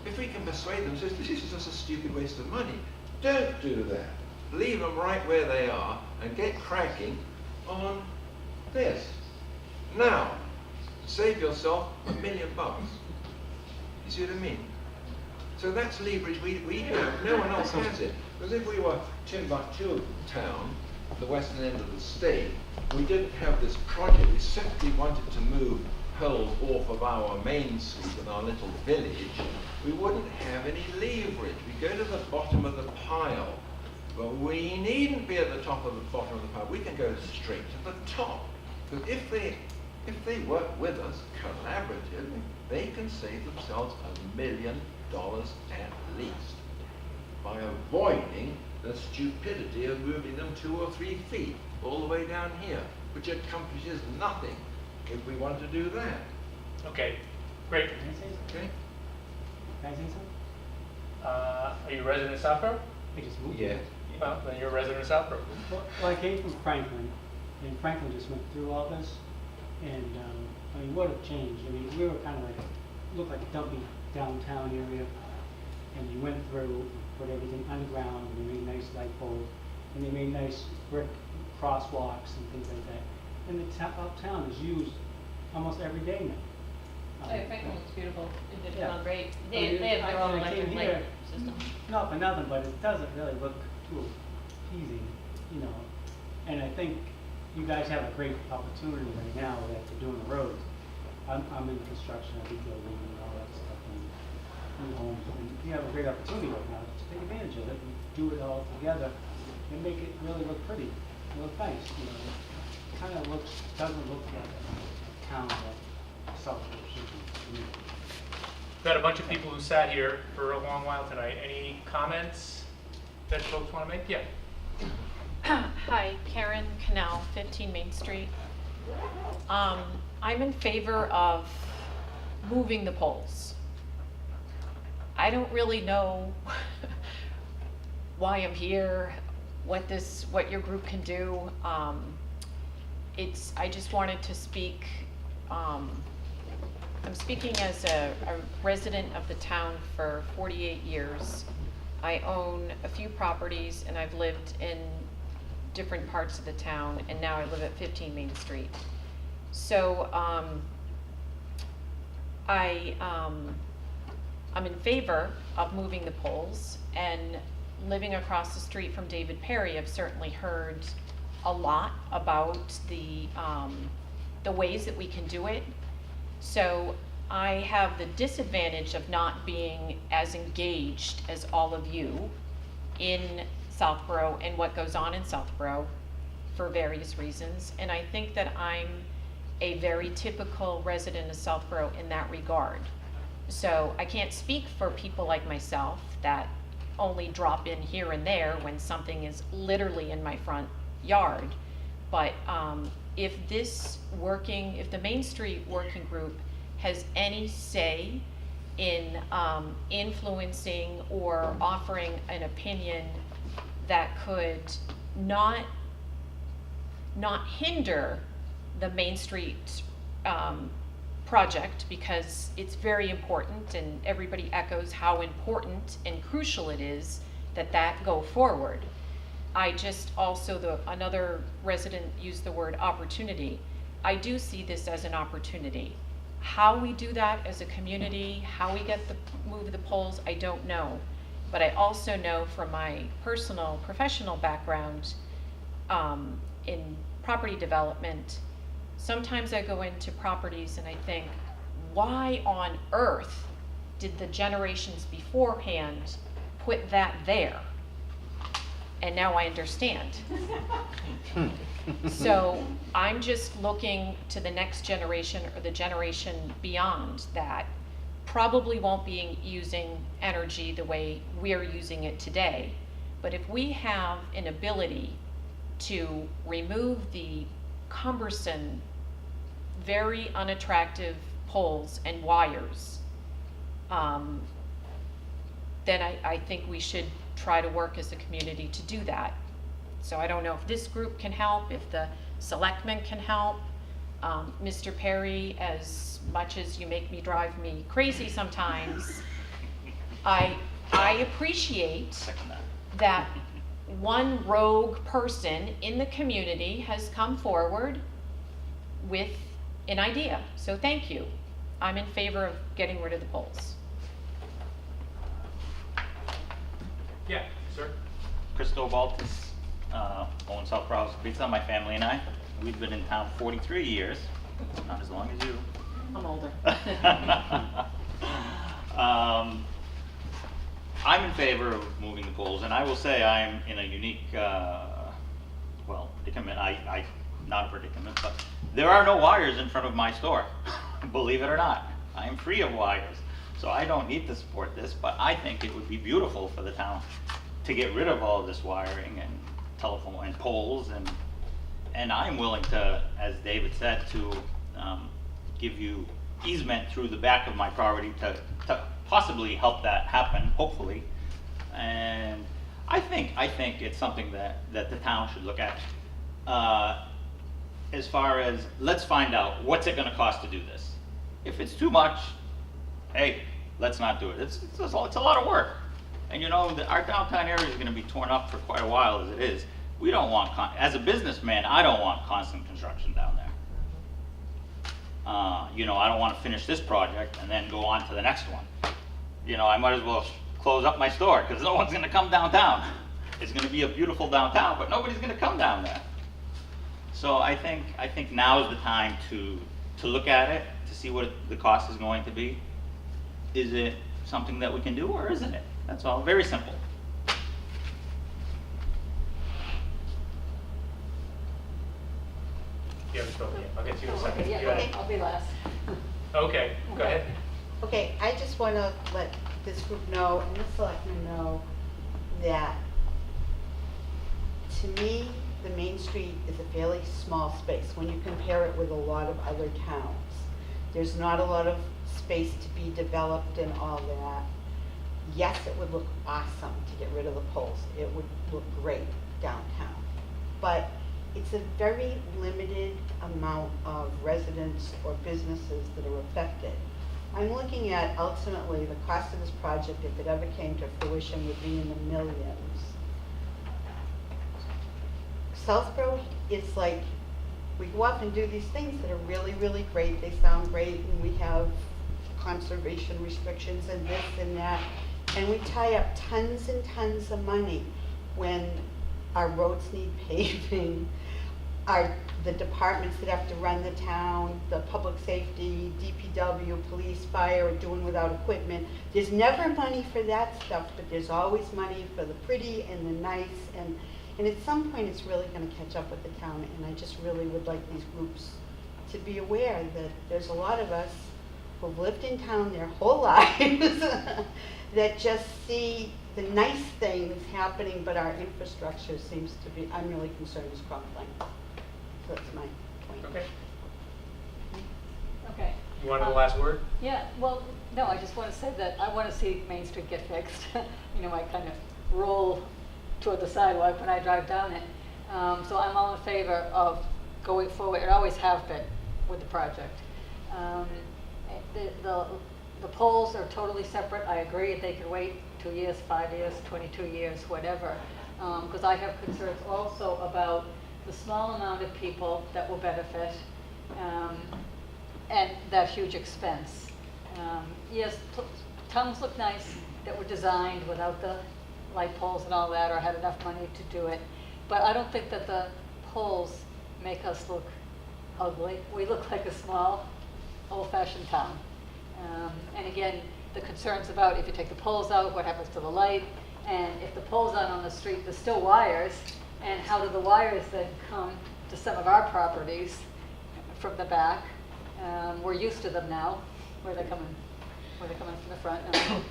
If we can persuade them, this is just a stupid waste of money, don't do that. Leave them right where they are and get cracking on this. Now, save yourself $1 million. You see what I mean? So that's leverage we have. No one else has it. Because if we were Timbuktu town, the western end of the state, we didn't have this project. We simply wanted to move poles off of our main street in our little village. We wouldn't have any leverage. We go to the bottom of the pile. But we needn't be at the top of the bottom of the pile. We can go straight to the top. Because if they work with us collaboratively, they can save themselves $1 million at least by avoiding the stupidity of moving them 2 or 3 feet all the way down here, which accomplishes nothing if we want to do that. Okay, great. Can I say something? Okay? Can I say something? Are you a resident of Southborough? I just moved Yeah. here. Well, then you're a resident of Southborough. Well, I came from Franklin, and Franklin just went through all this, and, I mean, what a change. I mean, we were kind of like, looked like a dumpy downtown area, and you went through, put everything underground, and they made nice light poles, and they made nice brick crosswalks and things like that. And the uptown is used almost every day now. Oh, Franklin looks beautiful. It did Yeah. sound great. I They mean, have their own I came electric light here, system. Not for nothing, but it doesn't really look too appeasing, you know. And I think you guys have a great opportunity right now that you're doing the roads. I'm in construction, I do building and all that stuff, and new homes, and you have a great opportunity right now to take advantage of it and do it all together and make it really look pretty, look nice, you know. It kind of looks, doesn't look like a town like Southborough should be to me. We've got a bunch of people who sat here for a long while tonight. Any comments that folks want to make? Yeah. Hi, Karen Canal, 15 Main Street. I'm in favor of moving the poles. I don't really know why I'm here, what your group can do. I just wanted to speak, I'm speaking as a resident of the town for 48 years. I own a few properties and I've lived in different parts of the town, and now I live at 15 Main Street. So I'm in favor of moving the poles, and living across the street from David Perry, I've certainly heard a lot about the ways that we can do it. So I have the disadvantage of not being as engaged as all of you in Southborough and what goes on in Southborough for various reasons. And I think that I'm a very typical resident of Southborough in that regard. So I can't speak for people like myself that only drop in here and there when something is literally in my front yard. But if the Main Street Working Group has any say in influencing or offering an opinion that could not hinder the Main Street project, because it's very important and everybody echoes how important and crucial it is that go forward. I just also, another resident used the word opportunity. I do see this as an opportunity. How we do that as a community, how we move the poles, I don't know. But I also know from my personal, professional background in property development, sometimes I go into properties and I think, why on earth did the generations beforehand put that there? And now I understand. So I'm just looking to the next generation or the generation beyond that probably won't be using energy the way we're using it today. But if we have an ability to remove the cumbersome, very unattractive poles and wires, then I think we should try to work as a community to do that. So I don't know if this group can help, if the selectmen can help. Mr. Perry, as much as you make me drive me crazy sometimes, I appreciate that one rogue person in the community has come forward with an idea. So thank you. I'm in favor of getting rid of the poles. Yeah, sir. Christo Baltus, own Southborough Pizza, my family and I. We've been in town 43 years, not as long as you. I'm older. I'm in favor of moving the poles, and I will say I'm in a unique, predicament. Not a predicament, but there are no wires in front of my store, believe it or not. I am free of wires, so I don't need to support this, but I think it would be beautiful for the town to get rid of all this wiring and telephone and poles, and I'm willing to, as David said, to give you easement through the back of my property to possibly help that happen, hopefully. And I think it's something that the town should look at. As far as, let's find out, what's it gonna cost to do this? If it's too much, hey, let's not do it. It's a lot of work. And you know, our downtown area is gonna be torn up for quite a while as it is. We don't want, as a businessman, I don't want constant construction down there. You know, I don't wanna finish this project and then go on to the next one. You know, I might as well close up my store, because no one's gonna come downtown. It's gonna be a beautiful downtown, but nobody's gonna come down there. So I think now is the time to look at it, to see what the cost is going to be. Is it something that we can do, or isn't it? That's all, very simple. You haven't spoken yet. I'll get to you in a second. Yeah, Go ahead. I'll be last. Okay, go ahead. Okay, I just want to let this group know and the selectmen know that, to me, the Main Street is a fairly small space when you compare it with a lot of other towns. There's not a lot of space to be developed and all that. Yes, it would look awesome to get rid of the poles. It would look great downtown. But it's a very limited amount of residents or businesses that are affected. I'm looking at, ultimately, the cost of this project, if it ever came to fruition, would be in the millions. Southborough, it's like, we go off and do these things that are really, really great. They sound great, and we have conservation restrictions and this and that. And we tie up tons and tons of money when our roads need paving, the departments that have to run the town, the public safety, DPW, police, fire, are doing without equipment. There's never money for that stuff, but there's always money for the pretty and the nice, and at some point it's really going to catch up with the town, and I just really would like these groups to be aware that there's a lot of us who've lived in town their whole lives that just see the nice things happening, but our infrastructure seems to be, I'm really concerned, is crumbling. So that's my point. Okay. Okay. You wanted the last word? Yeah, well, no, I just want to say that I want to see Main Street get fixed. You know, I kind of roll toward the sidewalk when I drive down it. So I'm all in favor of going forward, and always have been, with the project. The poles are totally separate. I agree, they could wait 2 years, 5 years, 22 years, whatever. Because I have concerns also about the small amount of people that will benefit, and that huge expense. Yes, towns look nice that were designed without the light poles and all that, or had enough money to do it. But I don't think that the poles make us look ugly. We look like a small, old-fashioned town. And again, the concerns about if you take the poles out, what happens to the light? And if the poles aren't on the street, there's still wires. And how do the wires then come to some of our properties from the back? We're used to them now, where they're coming from the front.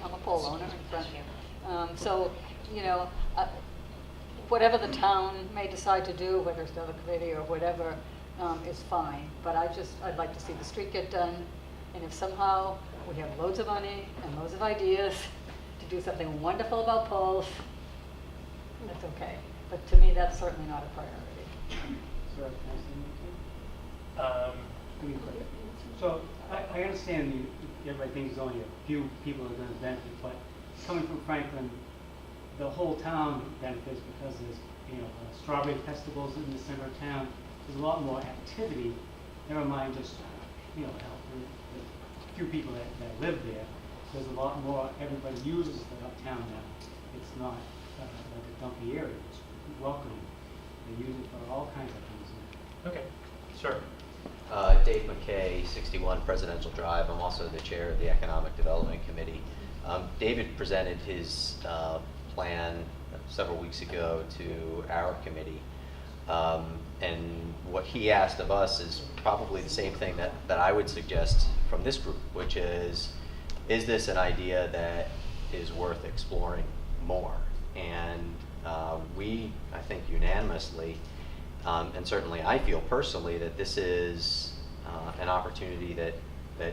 I'm a pole owner in front. So, you know, whatever the town may decide to do, whether it's another committee or whatever, is fine. But I'd like to see the street get done. And if somehow we have loads of money and loads of ideas to do something wonderful about poles, that's okay. But to me, that's certainly not a priority. Sir, can I say anything? So I understand everybody thinks there's only a few people that are going to benefit, but coming from Franklin, the whole town benefits because there's, you know, strawberry festivals in the center of town. There's a lot more activity. Never mind just, you know, the few people that live there. There's a lot more. Everybody uses the uptown now. It's not like a dumpy area. It's welcoming. They use it for all kinds of things. Okay, sure. Dave McKay, 61 Presidential Drive. I'm also the chair of the Economic Development Committee. David presented his plan several weeks ago to our committee. And what he asked of us is probably the same thing that I would suggest from this group, which is this an idea that is worth exploring more? And we, I think unanimously, and certainly I feel personally, that this is an opportunity that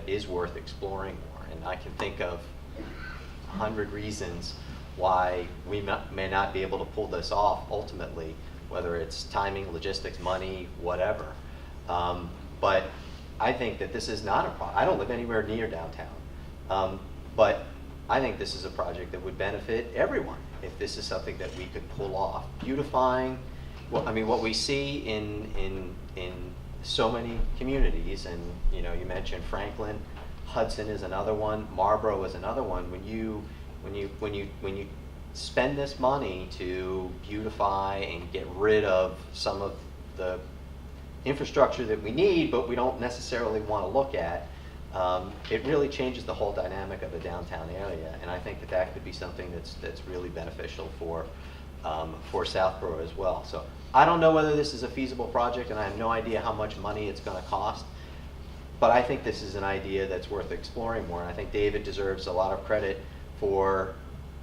is worth exploring more. And I can think of 100 reasons why we may not be able to pull this off ultimately, whether it's timing, logistics, money, whatever. But I think that this is not a problem. I don't live anywhere near downtown. But I think this is a project that would benefit everyone if this is something that we could pull off. Beautifying, well, I mean, what we see in so many communities, and you know, you mentioned Franklin, Hudson is another one, Marlborough is another one. When you spend this money to beautify and get rid of some of the infrastructure that we need, but we don't necessarily want to look at, it really changes the whole dynamic of the downtown area, and I think that that could be something that's really beneficial for Southborough as well. So I don't know whether this is a feasible project, and I have no idea how much money it's going to cost, but I think this is an idea that's worth exploring more, and I think David deserves a lot of credit for,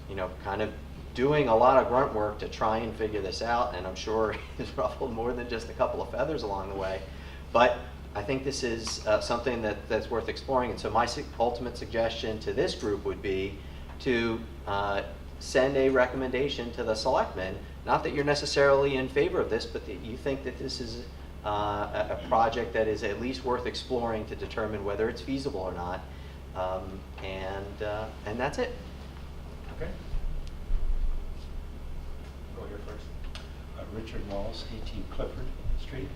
you know, kind of doing a lot of grunt work to try and figure this out, and I'm sure he's ruffled more than just a couple of feathers along the way. But I think this is something that's worth exploring, and so my ultimate suggestion to this group would be to send a recommendation to the selectmen, not that you're necessarily in favor of this, but that you think that this is a project that is at least worth exploring to determine whether it's feasible or not, and that's it. Okay. Go here first. Richard Walls, 18 Clifford Street.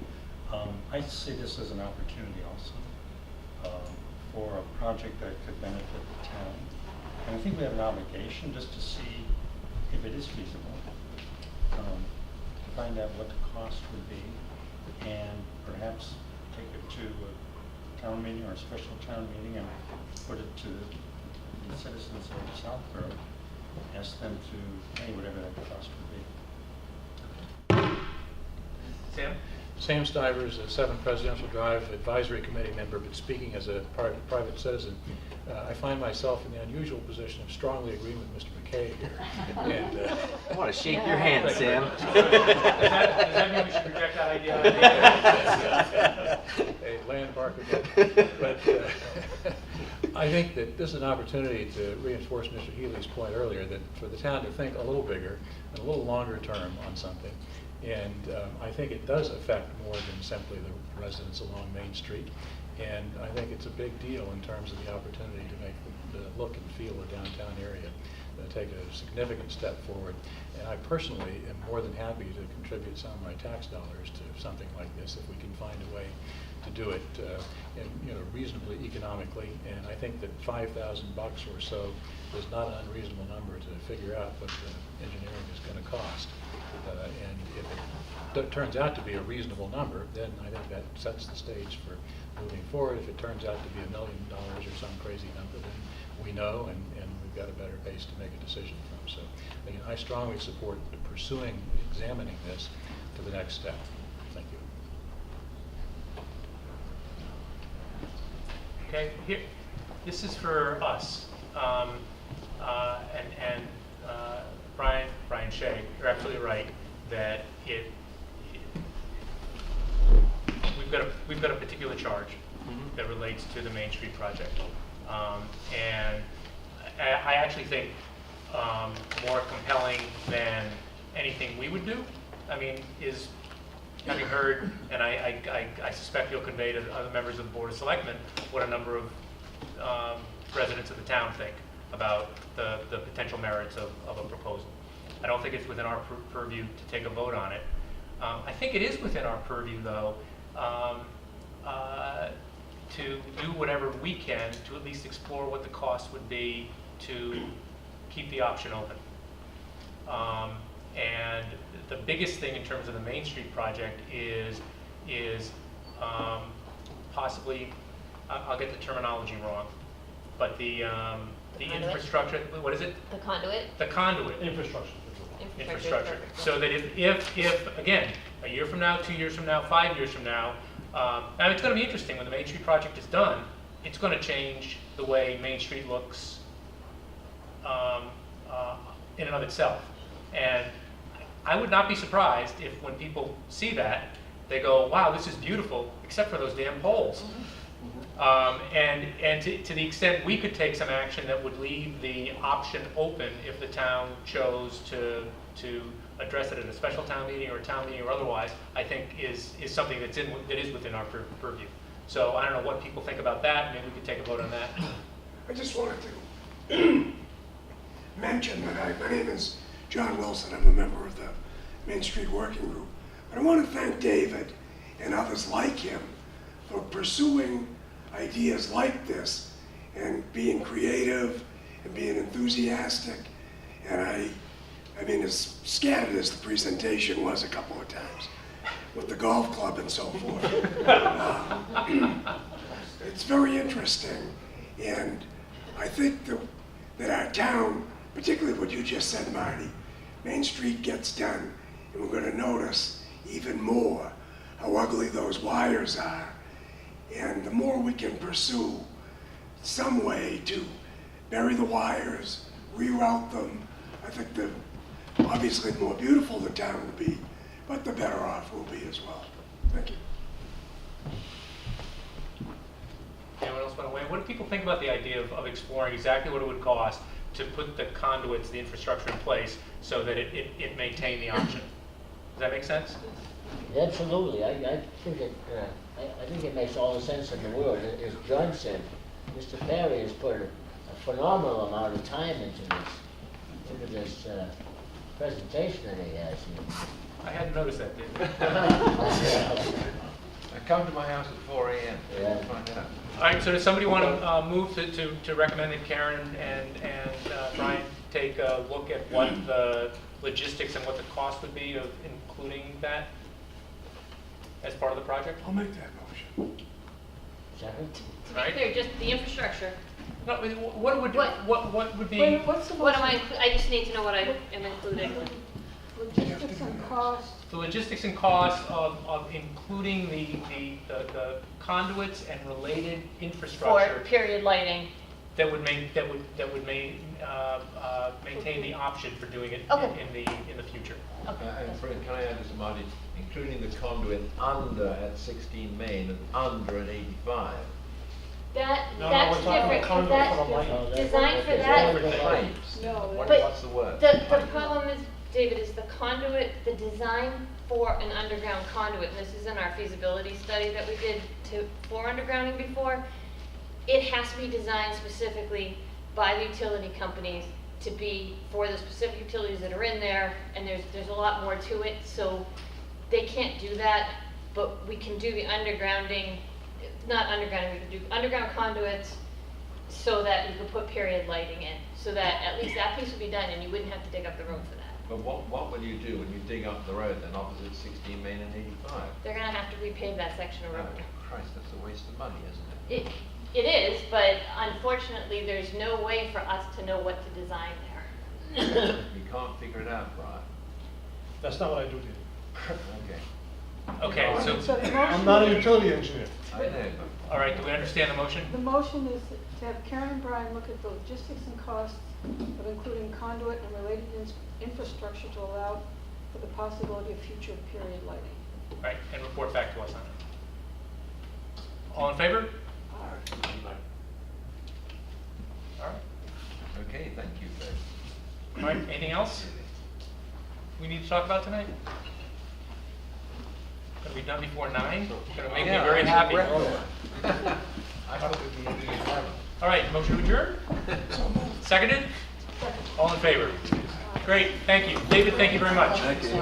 I see this as an opportunity also for a project that could benefit the town. And I think we have an obligation just to see if it is feasible, to find out what the cost would be, and perhaps take it to a town meeting or a special town meeting and put it to the citizens of Southborough, ask them to pay whatever that cost would be. Sam? Sam Stivers, a 7 Presidential Drive Advisory Committee member, but speaking as a private citizen, I find myself in the unusual position of strongly agreeing with Mr. McKay here. And, I want to shake your hand, Sam. Does that mean we should reject that idea? Hey, land Barker. But I think that this is an opportunity to reinforce Mr. Healy's point earlier that for the town to think a little bigger and a little longer term on something. And I think it does affect more than simply the residents along Main Street. And I think it's a big deal in terms of the opportunity to make the look and feel of the downtown area take a significant step forward. And I personally am more than happy to contribute some of my tax dollars to something like this if we can find a way to do it and, you know, reasonably economically. And I think that $5,000 or so is not an unreasonable number to figure out what the engineering is going to cost. And if it turns out to be a reasonable number, then I think that sets the stage for moving forward. If it turns out to be $1 million or some crazy number, then we know and we've got a better base to make a decision from. So again, I strongly support pursuing, examining this to the next step. Thank you. Okay, here, this is for us. Brian Shea, you're absolutely right that we've got a particular charge that relates to the Main Street project, and I actually think more compelling than anything we would do. I mean, is having heard, and I suspect you'll convey to other members of the Board of Selectmen what a number of residents of the town think about the potential merits of a proposal. I don't think it's within our purview to take a vote on it. I think it is within our purview, though, to do whatever we can to at least explore what the cost would be to keep the option open. And the biggest thing in terms of the Main Street project is possibly, I'll get the terminology wrong, but the infrastructure, what is it? The conduit? The conduit. Infrastructure. So that if again, a year from now, 2 years from now, 5 years from now, now it's going to be interesting when the Main Street project is done. It's going to change the way Main Street looks in and of itself. And I would not be surprised if when people see that, they go, wow, this is beautiful, except for those damn poles. And to the extent we could take some action that would leave the option open if the town chose to address it at a special town meeting or a town meeting or otherwise, I think is something that is within our purview. So I don't know what people think about that. Maybe we could take a vote on that. I just wanted to mention that my name is John Wilson. I'm a member of the Main Street Working Group. But I want to thank David and others like him for pursuing ideas like this and being creative and being enthusiastic. And I mean, as scattered as the presentation was a couple of times with the golf club and so forth, it's very interesting. And I think that our town, particularly what you just said, Marty, Main Street gets done, and we're going to notice even more how ugly those wires are. And the more we can pursue some way to bury the wires, reroute them, I think obviously the more beautiful the town will be, but the better off we'll be as well. Thank you. Anyone else want to weigh in? What do people think about the idea of exploring exactly what it would cost to put the conduits, the infrastructure in place so that it maintained the option? Does that make sense? Absolutely. I think it makes all the sense in the world. As John said, Mr. Perry has put a phenomenal amount of time into this presentation that he has here. I hadn't noticed that, did I come to my house at 4 a.m. Yeah. to find out. All right, so does somebody want to move to recommend that Karen and Brian take a look at what the logistics and what the cost would be of including that as part of the project? I'll make that motion. Second? Right? Clear, just the infrastructure. No, I mean, what would be? Wait, what's the What am motion? I just need to know what I am including. Logistics and cost. The logistics and costs of including the conduits and related For infrastructure period lighting. that would maintain the option for doing it Okay. in the future. And Fred, can I add this, Marty? Including the conduit under at 16 Main and under at 85. That's No, we're talking about different, 'cause conduit that's for the light. different. Designed for that. Pipes. No, What's the word? The problem is, David, is the conduit, the design for an underground conduit, and this is in our feasibility study that we did for undergrounding before, it has to be designed specifically by the utility companies to be for the specific utilities that are in there, and there's a lot more to it, so they can't do that, but we can do the undergrounding, not undergrounding, we can do underground conduits so that you could put period lighting in, so that at least that piece would be done and you wouldn't have to dig up the road for that. But what will you do when you dig up the road then opposite 16 Main and 85? They're gonna have to repave that section of Oh, road. Christ, that's a waste of money, isn't it? It is, but unfortunately, there's no way for us to know what to design there. You can't figure it out, Brian. That's not what I do, David. Okay. Okay, So so, the motion. I'm not a utility engineer. I know, but all right, do we understand the motion? The motion is to have Karen and Brian look at the logistics and costs of including conduit and related infrastructure to allow for the possibility of future period lighting. Right, and report back to us on it. All in favor? All right. okay, thank you, Fred. All right, anything else we need to talk about tonight? Gonna be done before 9? Gonna make me very happy. I thought we'd be doing 11. All right, motion to adjourn? Seconded? All in favor? Great, thank you. David, thank you very much. Thank you.